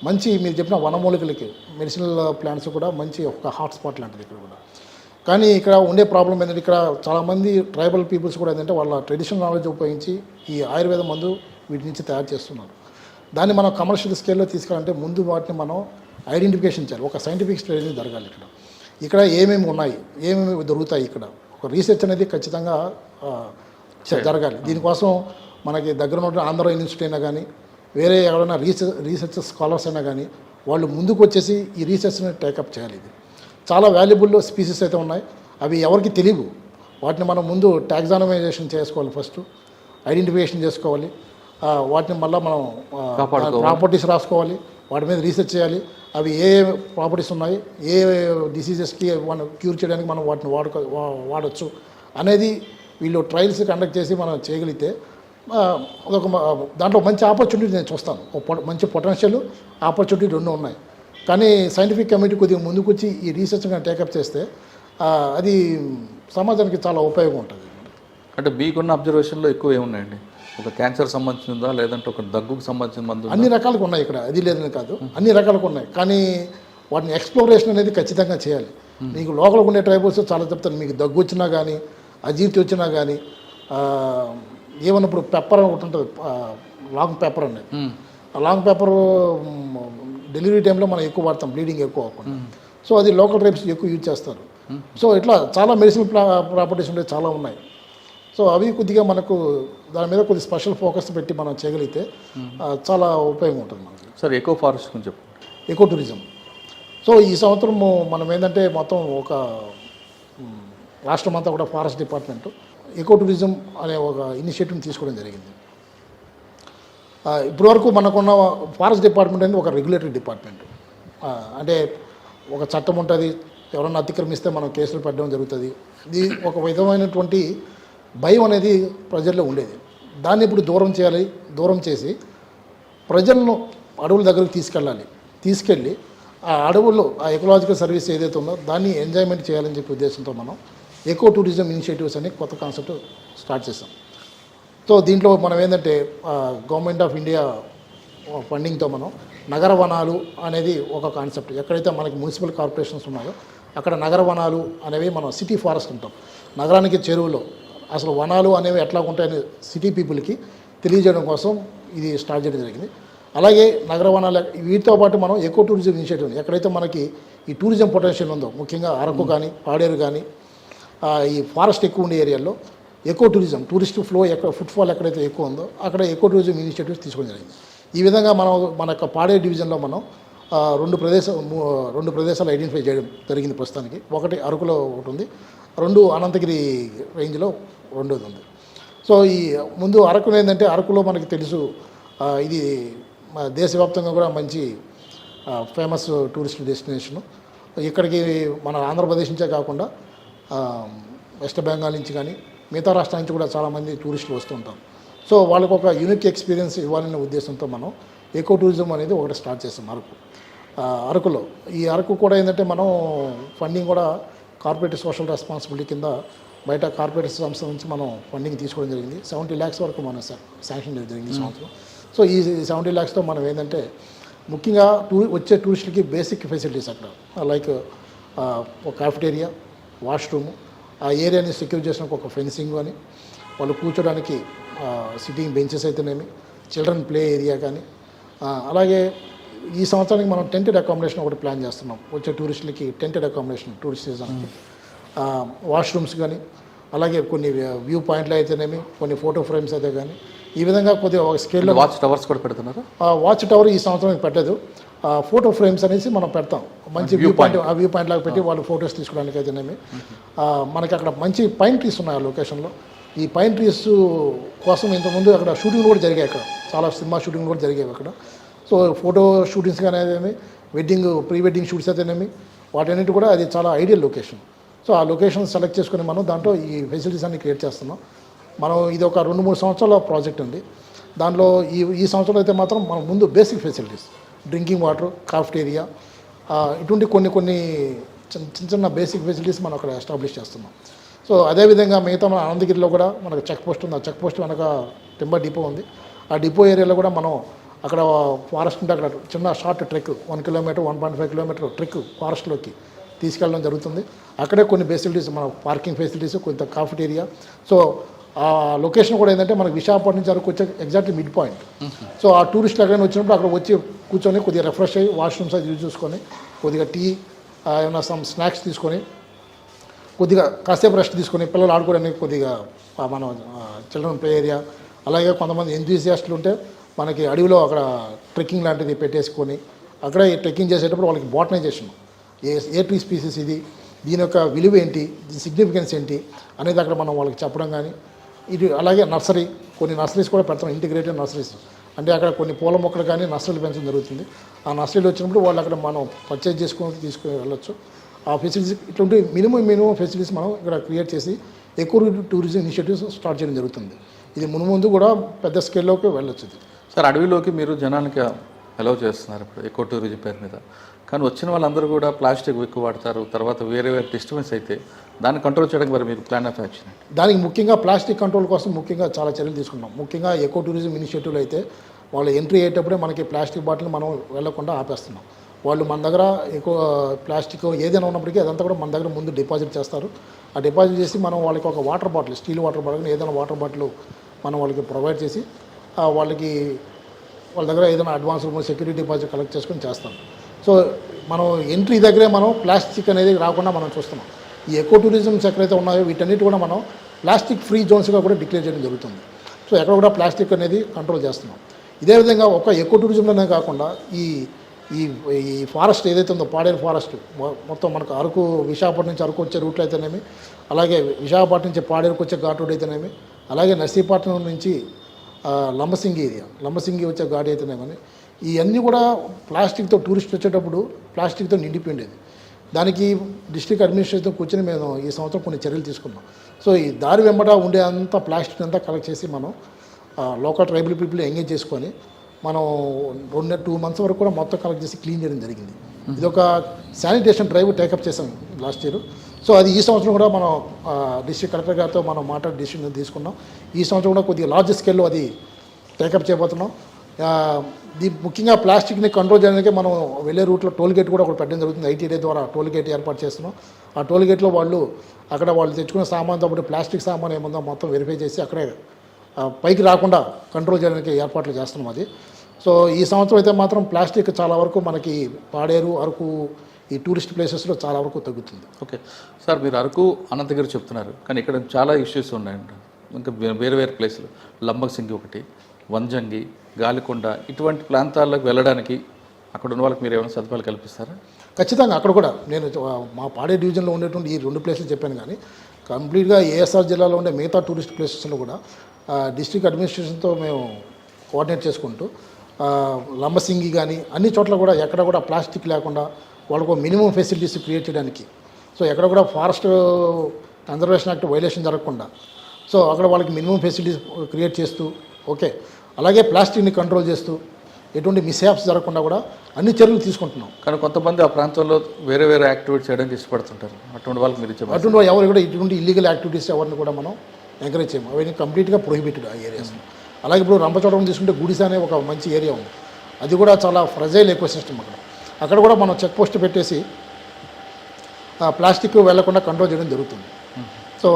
మంచి మీరు చెప్పిన వనమూలికలకి మెడిసినల్ ప్లాంట్స్ కూడా మంచి ఒక హాట్స్పాట్ లాంటిది ఇక్కడ కూడా. కానీ ఇక్కడ ఉండే ప్రాబ్లం ఏంటంటే ఇక్కడ చాలామంది ట్రైబల్ పీపుల్స్ కూడా ఏంటంటే వాళ్ళ ట్రెడిషనల్ నాలెడ్జ్ ఉపయోగించి ఈ ఆయుర్వేద మందు వీటి నుంచి తయారు చేస్తున్నారు. దాన్ని మనం కమర్షియల్ స్కేల్లో తీసుకెళ్ళాలంటే ముందు వాటిని మనం ఐడెంటిఫికేషన్ చేయాలి. ఒక సైంటిఫిక్ స్టడీ జరగాలి. ఇక్కడ ఏమేమి ఉన్నాయి, ఏమేమి దొరుకుతాయి, ఇక్కడ ఒక రీసెర్చ్ అనేది ఖచ్చితంగా జరగాలి. దీనికోసం మనకి దగ్గర ఉన్న ఆంధ్ర యూనివర్సిటీ అయినా కానీ వేరే ఎవరైనా రీసెర్చ్ స్కాలర్స్ అయినా కానీ వాళ్ళు ముందుకు వచ్చేసి ఈ రీసెర్చ్ని టేకప్ చేయాలి. ఇది చాలా వాల్యుబుల్ స్పీసీస్ అయితే ఉన్నాయి, అవి ఎవరికి తెలియవు. వాటిని మనం ముందు టాక్సానమైజేషన్ చేసుకోవాలి, ఫస్ట్ ఐడెంటిఫికేషన్ చేసుకోవాలి. వాటిని మళ్ళీ మనం ప్రాపర్టీస్ రాసుకోవాలి, వాటి మీద రీసెర్చ్ చేయాలి. అవి ఏ ప్రాపర్టీస్ ఉన్నాయి, ఏ డిసీజెస్కి మనం క్యూర్ చేయడానికి మనం వాటిని వాడచ్చు అనేది వీళ్ళు ట్రయల్స్ కండక్ట్ చేసి మనం చేయగలిగితే అదొక దాంట్లో మంచి ఆపర్చునిటీ నేను చూస్తాను. మంచి పొటెన్షియల్ ఆపర్చునిటీ రెండు ఉన్నాయి. కానీ సైంటిఫిక్ కమిటీ కొద్దిగా ముందుకు వచ్చి ఈ రీసెర్చ్ కానీ టేకప్ చేస్తే అది సమాజానికి చాలా ఉపయోగం ఉంటుంది. అంటే మీకున్న అబ్జర్వేషన్లో ఎక్కువ ఏమున్నాయండి? ఒక క్యాన్సర్ సంబంధించిందా, లేదంటే ఒక దగ్గుకు సంబంధించిన మందు? అన్ని రకాలుగా ఉన్నాయి ఇక్కడ, అది లేదని కాదు, అన్ని రకాలుగా ఉన్నాయి. కానీ వాటిని ఎక్స్ప్లోరేషన్ అనేది ఖచ్చితంగా చేయాలి. మీకు లోకల్ ఉండే ట్రైబల్స్ చాలా చెప్తాను, మీకు దగ్గు వచ్చినా కానీ అజీర్తి వచ్చినా కానీ ఏమన్నప్పుడు పెప్పర్ అని ఒకటి ఉంటుంది, లాంగ్ పెప్పర్ అనేది. ఆ లాంగ్ పెప్పర్ డెలివరీ టైంలో మనం ఎక్కువ వాడతాం, బ్లీడింగ్ ఎక్కువ అవ్వకుండా. సో అది లోకల్ ట్రైబ్స్ ఎక్కువ యూజ్ చేస్తారు. సో ఇట్లా చాలా మెడిసినల్ ప్రాపర్టీస్ ఉండే చాలా ఉన్నాయి. సో అవి కొద్దిగా మనకు దాని మీద కొద్దిగా స్పెషల్ ఫోకస్ పెట్టి మనం చేయగలిగితే చాలా ఉపయోగం ఉంటుంది మనకి. సార్, ఎకో ఫారెస్ట్ గురించి చెప్పు. Eco tourism. సో ఈ సంవత్సరం మనం ఏంటంటే మొత్తం ఒక రాష్ట్రం అంతా కూడా ఫారెస్ట్ డిపార్ట్మెంట్ ఎకో టూరిజం అనే ఒక ఇనిషియేటివ్ని తీసుకోవడం జరిగింది. ఇప్పటివరకు మనకున్న ఫారెస్ట్ డిపార్ట్మెంట్ అనేది ఒక రెగ్యులేటరీ డిపార్ట్మెంట్. అంటే ఒక చట్టం ఉంటుంది, ఎవరన్నా అతిక్రమిస్తే మనం కేసులు పెట్టడం జరుగుతుంది. ఇది ఒక విధమైనటువంటి భయం అనేది ప్రజల్లో ఉండేది. దాన్ని ఇప్పుడు దూరం చేసి ప్రజలను అడవుల దగ్గరకు తీసుకెళ్ళి ఆ అడవుల్లో ఆ ఎకలాజికల్ సర్వీస్ ఏదైతే ఉందో దాన్ని ఎంజాయ్మెంట్ చేయాలని చెప్పి ఉద్దేశంతో మనం ఎకో టూరిజం ఇనిషియేటివ్స్ అని కొత్త కాన్సెప్ట్ స్టార్ట్ చేసాం. సో దీంట్లో మనం ఏంటంటే గవర్నమెంట్ ఆఫ్ ఇండియా ఫండింగ్తో మనం నగర వనాలు అనేది ఒక కాన్సెప్ట్. ఎక్కడైతే మనకి మున్సిపల్ కార్పొరేషన్స్ ఉన్నాయో అక్కడ నగర వనాలు అనేవి మనం సిటీ ఫారెస్ట్ ఉంటాం. నగరానికి చెరువులో అసలు వనాలు అనేవి ఎట్లా ఉంటాయని సిటీ పీపుల్కి తెలియజేయడం కోసం ఇది స్టార్ట్ చేయడం జరిగింది. అలాగే నగర వనాలు వీటితో పాటు మనం ఎకో టూరిజం ఇనిషియేటివ్ ఎక్కడైతే మనకి ఈ టూరిజం పొటెన్షియల్ ఉందో, ముఖ్యంగా అరకు కానీ పాడేరు కానీ ఈ ఫారెస్ట్ ఎక్కువ ఉండే ఏరియాల్లో eco tourism tourist flow footfall ఎక్కడైతే ఎక్కువ ఉందో అక్కడ ఎకో టూరిజం ఇనిషియేటివ్స్ తీసుకోవడం జరిగింది. ఈ విధంగా మనం మన యొక్క పాడేరు డివిజన్లో మనం రెండు ప్రదేశాలు ఐడెంటిఫై చేయడం జరిగింది ప్రస్తుతానికి. ఒకటి అరకులో ఒకటి ఉంది, 2 అనంతగిరి రేంజ్లో రెండోది ఉంది. సో ఈ ముందు అరకు ఏంటంటే అరకులో మనకి తెలుసు ఇది దేశవ్యాప్తంగా కూడా మంచి ఫేమస్ టూరిస్ట్ డెస్టినేషను. ఇక్కడికి మన ఆంధ్రప్రదేశ్ నుంచే కాకుండా వెస్ట్ బెంగాల్ నుంచి కానీ మిగతా రాష్ట్రాల నుంచి కూడా చాలామంది టూరిస్టులు వస్తూ ఉంటారు. సో వాళ్ళకు ఒక యూనిక్ ఎక్స్పీరియన్స్ ఇవ్వాలనే ఉద్దేశంతో మనం ఎకో టూరిజం అనేది ఒకటి స్టార్ట్ చేస్తాం అరకులో. ఈ అరకు కూడా ఏంటంటే మనం ఫండింగ్ కూడా కార్పొరేట్ సోషల్ రెస్పాన్సిబిలిటీ కింద బయట కార్పొరేట్ సంస్థ నుంచి మనం ఫండింగ్ తీసుకోవడం జరిగింది. 70 lakhs వరకు మనం శాంక్షన్ జరిగింది ఈ సంవత్సరం. సో ఈ 70 lakhsతో మనం ఏంటంటే ముఖ్యంగా వచ్చే టూరిస్టులకి బేసిక్ ఫెసిలిటీస్ అక్కడ లైక్ ఒక కాఫెటేరియా, వాష్రూమ్, ఆ ఏరియాని సెక్యూర్ చేసిన ఒక ఫెన్సింగ్ అని, వాళ్ళు కూర్చోడానికి సిట్టింగ్ బెంచెస్ అయితేనేమి, చిల్డ్రన్ ప్లే ఏరియా కానీ, అలాగే ఈ సంవత్సరానికి మనం టెంటెడ్ అకామిడేషన్ ఒకటి ప్లాన్ చేస్తున్నాం. వచ్చే టూరిస్టులకి టెంటెడ్ అకామిడేషన్ టూరిస్ట్ సీజన్కి, వాష్రూమ్స్ కానీ, అలాగే కొన్ని వ్యూ పాయింట్లు అయితేనేమి, కొన్ని ఫోటో ఫ్రేమ్స్ అయితే కానీ, ఈ విధంగా కొద్దిగా ఒక స్కేల్లో వాచ్ టవర్స్ కూడా పెడుతున్నారు. వాచ్ టవర్ ఈ సంవత్సరం పెట్టలేదు, ఫోటో ఫ్రేమ్స్ అనేసి మనం పెడతాం. మంచి వ్యూ పాయింట్ లాగా పెట్టి వాళ్ళు ఫొటోస్ తీసుకోవడానికి అయితేనేమి. మనకి అక్కడ మంచి పైన్ ట్రీస్ ఉన్నాయి ఆ లొకేషన్లో. ఈ పైన్ ట్రీస్ కోసం ఇంతకుముందు అక్కడ షూటింగ్ కూడా జరిగాయి, అక్కడ చాలా సినిమా షూటింగ్ కూడా జరిగేవి అక్కడ. సో ఫోటో షూటింగ్స్ కానీ అయితేనేమి, ప్రీ వెడ్డింగ్ షూట్స్ అయితేనేమి, వాటన్నిటి కూడా అది చాలా ఐడియల్ లొకేషన్. సో ఆ లొకేషన్ సెలెక్ట్ చేసుకుని మనం దాంట్లో ఈ ఫెసిలిటీస్ అన్ని క్రియేట్ చేస్తున్నాం. మనం ఇది ఒక 2-3 సంవత్సరాల ప్రాజెక్ట్ ఉంది. దాంట్లో ఈ సంవత్సరం అయితే మాత్రం మనం ముందు basic facilities, drinking water, cafeteria, ఇటువంటి కొన్ని చిన్న బేసిక్ ఫెసిలిటీస్ మనం అక్కడ ఎస్టాబ్లిష్ చేస్తున్నాం. సో అదేవిధంగా మిగతా మన అనంతగిరిలో కూడా మనకు చెక్ పోస్ట్ ఉంది. ఆ చెక్ పోస్ట్ వెనక టింబర్ డిపో ఉంది. ఆ డిపో ఏరియాలో కూడా మనం అక్కడ ఫారెస్ట్ ఉంటే అక్కడ చిన్న short trek 1 kilometre 1.5 kilometre trek ఫారెస్ట్లోకి తీసుకెళ్ళడం జరుగుతుంది. అక్కడే కొన్ని ఫెసిలిటీస్, మన పార్కింగ్ ఫెసిలిటీస్, కొంత కాఫెటేరియా. సో ఆ లొకేషన్ కూడా ఏంటంటే మనకి విశాఖపట్నం నుంచి వరకు వచ్చే ఎగ్జాక్ట్లీ మిడ్ పాయింట్. సో ఆ టూరిస్టులు ఎక్కడైనా వచ్చినప్పుడు అక్కడ వచ్చి కూర్చొని కొద్దిగా రిఫ్రెష్ అయ్యి వాష్రూమ్స్ అది యూజ్ చేసుకొని కొద్దిగా టీ, ఏమైనా స్నాక్స్ తీసుకొని కొద్దిగా కాసేపు రెస్ట్ తీసుకొని పిల్లలు ఆడుకోవడానికి కొద్దిగా మనం చిల్డ్రన్ ప్లే ఏరియా, అలాగే కొంతమంది ఎంతూసియాస్టులు ఉంటే మనకి అడవిలో అక్కడ ట్రెక్కింగ్ లాంటిది పెట్టేసుకొని అక్కడే ట్రెక్కింగ్ చేసేటప్పుడు వాళ్ళకి బాటనైజేషన్, ఏ ట్రీ స్పీసీస్ ఇది, దీని యొక్క విలువ ఏంటి, దీని సిగ్నిఫికెన్స్ ఏంటి అనేది అక్కడ మనం వాళ్ళకి చెప్పడం కానీ, ఇది అలాగే కొన్ని నర్సరీస్ కూడా పెడతాం, ఇంటిగ్రేటెడ్ నర్సరీస్. అంటే అక్కడ కొన్ని పూల మొక్కలు కానీ నర్సరీలు పెంచడం జరుగుతుంది. ఆ నర్సరీలు వచ్చినప్పుడు వాళ్ళు అక్కడ మనం పర్చేజ్ తీసుకుని వెళ్ళొచ్చు. ఆ ఫెసిలిటీస్ ఇటువంటి మినిమం ఫెసిలిటీస్ మనం ఇక్కడ క్రియేట్ చేసి ఎకో టూరిజం ఇనిషియేటివ్స్ స్టార్ట్ చేయడం జరుగుతుంది. ఇది ముందు కూడా పెద్ద స్కేల్లోకి వెళ్ళొచ్చు. సార్, అడవిలోకి మీరు జనానికి అలౌ చేస్తున్నారు ఇప్పుడు ఎకో టూరిజం పేరు మీద, కానీ వచ్చిన వాళ్ళందరూ కూడా ప్లాస్టిక్ ఎక్కువ వాడతారు, తర్వాత వేరే డిస్టర్బెన్స్ అయితే దాన్ని కంట్రోల్ చేయడానికి మరి మీకు ప్లాన్ ఆఫ్ యాక్షన్? దానికి ముఖ్యంగా ప్లాస్టిక్ కంట్రోల్ కోసం ముఖ్యంగా చాలా చర్యలు తీసుకున్నాం. ముఖ్యంగా ఎకో టూరిజం ఇనిషియేటివ్లు అయితే వాళ్ళు ఎంట్రీ అయ్యేటప్పుడే మనకి ప్లాస్టిక్ బాటిల్ మనం వెళ్లకుండా ఆపేస్తున్నాం. వాళ్ళు మన దగ్గర ఎక్కువ ప్లాస్టిక్ ఏదైనా ఉన్నప్పటికీ అదంతా కూడా మన దగ్గర ముందు డిపాజిట్ చేస్తారు. ఆ డిపాజిట్ చేసి మనం వాళ్ళకి ఒక water bottle, steel water bottle, ఏదైనా వాటర్ బాటిల్ మనం వాళ్ళకి ప్రొవైడ్ చేసి వాళ్ళ దగ్గర ఏదైనా అడ్వాన్స్ సెక్యూరిటీ డిపాజిట్ కలెక్ట్ చేసుకొని చేస్తాం. సో మనం ఎంట్రీ దగ్గరే మనం ప్లాస్టిక్ అనేది రాకుండా మనం చూస్తున్నాం. ఈ ఎకో టూరిజమ్స్ ఎక్కడైతే ఉన్నాయో వీటన్నిటి కూడా మనం ప్లాస్టిక్ ఫ్రీ జోన్స్గా కూడా డిక్లేర్ చేయడం జరుగుతుంది. సో ఎక్కడ కూడా ప్లాస్టిక్ అనేది కంట్రోల్ చేస్తున్నాం. ఇదే విధంగా ఒక ఎకో టూరిజంలోనే కాకుండా ఈ ఫారెస్ట్ ఏదైతే ఉందో పాడేరు ఫారెస్ట్ మొత్తం మనకు అరకు, విశాఖపట్నం నుంచి అరకు వచ్చే రూట్లు అయితేనేమి, అలాగే విశాఖపట్నం నుంచి పాడేరుకు వచ్చే ఘాట్ రోడ్ అయితేనేమి, అలాగే నర్సీపట్నం నుంచి లంబసింగి వచ్చే ఘాట్ అయితేనేమని, ఇవన్నీ కూడా ప్లాస్టిక్తో టూరిస్ట్ వచ్చేటప్పుడు ప్లాస్టిక్తో నిండిపోయిండేది. దానికి డిస్ట్రిక్ట్ అడ్మినిస్ట్రేషన్తో కూర్చొని మేము ఈ సంవత్సరం కొన్ని చర్యలు తీసుకున్నాం. సో ఈ దారి వెంబట ఉండే అంతా ప్లాస్టిక్ అంతా కలెక్ట్ చేసి మనం లోకల్ ట్రైబల్ పీపుల్ ఎంగేజ్ చేసుకొని మనం 2 months వరకు కూడా మొత్తం కలెక్ట్ చేసి క్లీన్ చేయడం జరిగింది. ఇది ఒక శానిటేషన్ డ్రైవ్ టేకప్ చేసాం లాస్ట్ ఇయర్. సో అది ఈ సంవత్సరం కూడా మనం డిస్ట్రిక్ట్ కలెక్టర్ గారితో మనం మాట్లాడి డిసిషన్ తీసుకున్నాం. ఈ సంవత్సరం కూడా కొద్దిగా లార్జ్ స్కేల్లో అది టేకప్ చేయబోతున్నాం. ముఖ్యంగా ప్లాస్టిక్ని కంట్రోల్ చేయడానికి మనం వెళ్ళే రూట్లో టోల్ గేట్ కూడా ఒకటి పెట్టడం జరుగుతుంది. ఐటీడీ ద్వారా టోల్ గేట్ ఏర్పాటు చేస్తున్నాం. ఆ టోల్ గేట్లో వాళ్ళు తెచ్చుకునే సామాన్తో పాటు ప్లాస్టిక్ సామాన్ ఏముందో మొత్తం వెరిఫై చేసి అక్కడే పైకి రాకుండా కంట్రోల్ చేయడానికి ఏర్పాట్లు చేస్తున్నాం అది. సో ఈ సంవత్సరం అయితే మాత్రం ప్లాస్టిక్ చాలా వరకు మనకి పాడేరు, అరకు ఈ టూరిస్ట్ ప్లేసెస్లో చాలా వరకు తగ్గుతుంది. ఓకే సార్, మీరు అరకు అనంతగిరి చెప్తున్నారు, కానీ ఇక్కడ చాలా ఇష్యూస్ ఉన్నాయంట. ఇంకా వేరే వేరే ప్లేసులు లంబసింగి ఒకటి, వంజంగి, గాలికొండ ఇటువంటి ప్రాంతాలకు వెళ్ళడానికి అక్కడ ఉన్న వాళ్ళకి మీరు ఏమైనా సదుపాయాలు కల్పిస్తారా? ఖచ్చితంగా అక్కడ కూడా నేను మా పాడే డివిజన్లో ఉండేటువంటి ఈ 2 ప్లేసులు చెప్పాను. కానీ కంప్లీట్గా ఏఎస్ఆర్ జిల్లాలో ఉండే మిగతా టూరిస్ట్ ప్లేసెస్లో కూడా డిస్ట్రిక్ట్ అడ్మినిస్ట్రేషన్తో మేము కోఆర్డినేట్ చేసుకుంటూ లంబసింగి కానీ అన్ని చోట్ల కూడా ఎక్కడ కూడా ప్లాస్టిక్ లేకుండా వాళ్ళకు మినిమం ఫెసిలిటీస్ క్రియేట్ చేయడానికి, సో ఎక్కడ కూడా ఫారెస్ట్ కన్జర్వేషన్ యాక్ట్ వైలేషన్ జరగకుండా, సో అక్కడ వాళ్ళకి మినిమం ఫెసిలిటీస్ క్రియేట్ చేస్తూ, ఓకే అలాగే ప్లాస్టిక్ని కంట్రోల్ చేస్తూ ఎటువంటి మిస్హ్యాప్స్ జరగకుండా కూడా అన్ని చర్యలు తీసుకుంటున్నాం. కానీ కొంతమంది ఆ ప్రాంతంలో వేరే వేరే యాక్టివిటీస్ చేయడానికి ఇష్టపడుతుంటారు. అటువంటి వాళ్ళకి మీరు అటువంటి వాళ్ళు ఎవరు కూడా ఇటువంటి ఇల్లీగల్ యాక్టివిటీస్ ఎవరిని కూడా మనం ఎంకరేజ్ చేయము. అవన్నీ కంప్లీట్గా ప్రొహిబిటెడ్ ఆ ఏరియాస్లో. అలాగే ఇప్పుడు రంపచోడవరం తీసుకుంటే గుడిస అనే ఒక మంచి ఏరియా ఉంది. అది కూడా చాలా ఫ్రజైల్ ఎకో సిస్టమ్. అక్కడ కూడా మనం చెక్ పోస్ట్ పెట్టేసి ప్లాస్టిక్ వెళ్లకుండా కంట్రోల్ చేయడం జరుగుతుంది. సో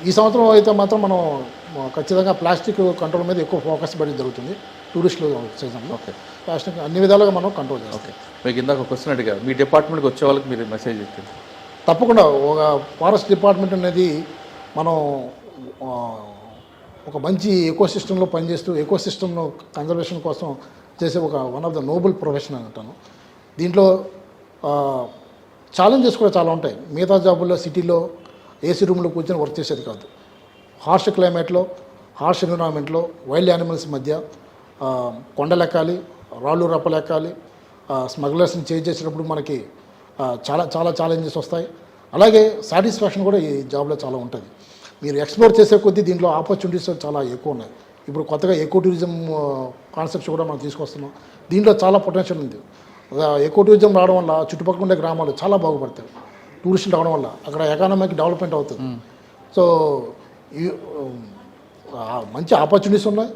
ఈ సంవత్సరం అయితే మాత్రం మనం ఖచ్చితంగా ప్లాస్టిక్ కంట్రోల్ మీద ఎక్కువ ఫోకస్ పెట్టడం జరుగుతుంది టూరిస్టులు సీజన్లో. ఓకే, ప్లాస్టిక్ అన్ని విధాలుగా మనం కంట్రోల్ చేస్తాం. ఓకే, మీకు ఇందాక ఒక క్వశ్చన్ అడిగా, మీ డిపార్ట్మెంట్కి వచ్చే వాళ్ళకి మీరు మెసేజ్ ఇచ్చింది. తప్పకుండా ఒక ఫారెస్ట్ డిపార్ట్మెంట్ అనేది మనం ఒక మంచి ఎకో సిస్టంలో పనిచేస్తూ ఎకో సిస్టమ్ కన్జర్వేషన్ కోసం చేసే one of the Nobel profession అంటాను. దీంట్లో ఛాలెంజెస్ కూడా చాలా ఉంటాయి. మిగతా జాబుల్లో సిటీలో ఏసీ రూమ్లో కూర్చొని వర్క్ చేసేది కాదు. హార్ష్ క్లైమేట్లో, హార్ష్ ఎన్విరాన్మెంట్లో వైల్డ్ యానిమల్స్ మధ్య కొండలు ఎక్కాలి, రాళ్ళు రప్పలు ఎక్కాలి. స్మగ్లర్స్ని చేంజ్ చేసేటప్పుడు మనకి చాలా చాలా ఛాలెంజెస్ వస్తాయి. అలాగే సాటిస్ఫాక్షన్ కూడా ఈ జాబ్లో చాలా ఉంటుంది. మీరు ఎక్స్ప్లోర్ చేసే కొద్దీ దీంట్లో ఆపర్చునిటీస్ చాలా ఎక్కువ ఉన్నాయి. ఇప్పుడు కొత్తగా ఎకో టూరిజం కాన్సెప్ట్స్ కూడా మనం తీసుకొస్తున్నాం. దీంట్లో చాలా పొటెన్షియల్ ఉంది. ఎకో టూరిజం రావడం వల్ల చుట్టుపక్కల ఉండే గ్రామాలు చాలా బాగుపడతాయి. టూరిస్టులు రావడం వల్ల అక్కడ ఎకానమీకి డెవలప్మెంట్ అవుతుంది. సో మంచి ఆపర్చునిటీస్ ఉన్నాయి,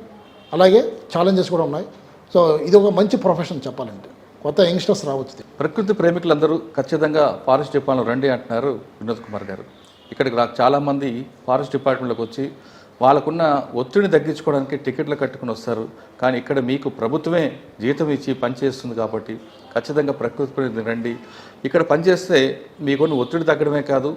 అలాగే ఛాలెంజెస్ కూడా ఉన్నాయి. సో ఇది ఒక మంచి ప్రొఫెషన్ చెప్పాలంటే. కొత్త యంగ్స్టర్స్ రావచ్చు. ప్రకృతి ప్రేమికులందరూ ఖచ్చితంగా ఫారెస్ట్ డిపార్ట్మెంట్ రండి అంటున్నారు వినోద్ కుమార్ గారు. ఇక్కడికి చాలామంది ఫారెస్ట్ డిపార్ట్మెంట్లోకి వచ్చి వాళ్ళకున్న ఒత్తిడిని తగ్గించుకోవడానికి టికెట్లు కట్టుకుని వస్తారు. కానీ ఇక్కడ మీకు ప్రభుత్వమే జీతం ఇచ్చి పనిచేస్తుంది కాబట్టి ఖచ్చితంగా ప్రకృతి ప్రేమికులు రండి. ఇక్కడ పనిచేస్తే మీకున్న ఒత్తిడి తగ్గడమే కాదు,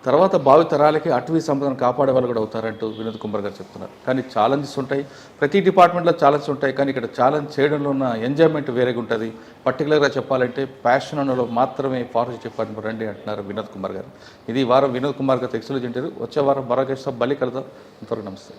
తర్వాత భావి తరాలకి అటవీ సంపదను కాపాడే వాళ్ళు కూడా అవుతారంటూ వినోద్ కుమార్ గారు చెప్తున్నారు. కానీ ఛాలెంజెస్ ఉంటాయి, ప్రతి డిపార్ట్మెంట్లో ఛాలెంజెస్ ఉంటాయి. కానీ ఇక్కడ ఛాలెంజ్ చేయడంలో ఉన్న ఎంజాయ్మెంట్ వేరేగా ఉంటుంది. పర్టికులర్గా చెప్పాలంటే ప్యాషన్ ఉన్నలో మాత్రమే ఫారెస్ట్ డిపార్ట్మెంట్ రండి అంటున్నారు వినోద్ కుమార్ గారు. ఇది వారం వినోద్ కుమార్ గారు ఎక్స్క్లూజివ్ ఇంటర్వ్యూ. వచ్చే వారం మరొక బలి కలుద్దాం. అంతవరకు నమస్తే.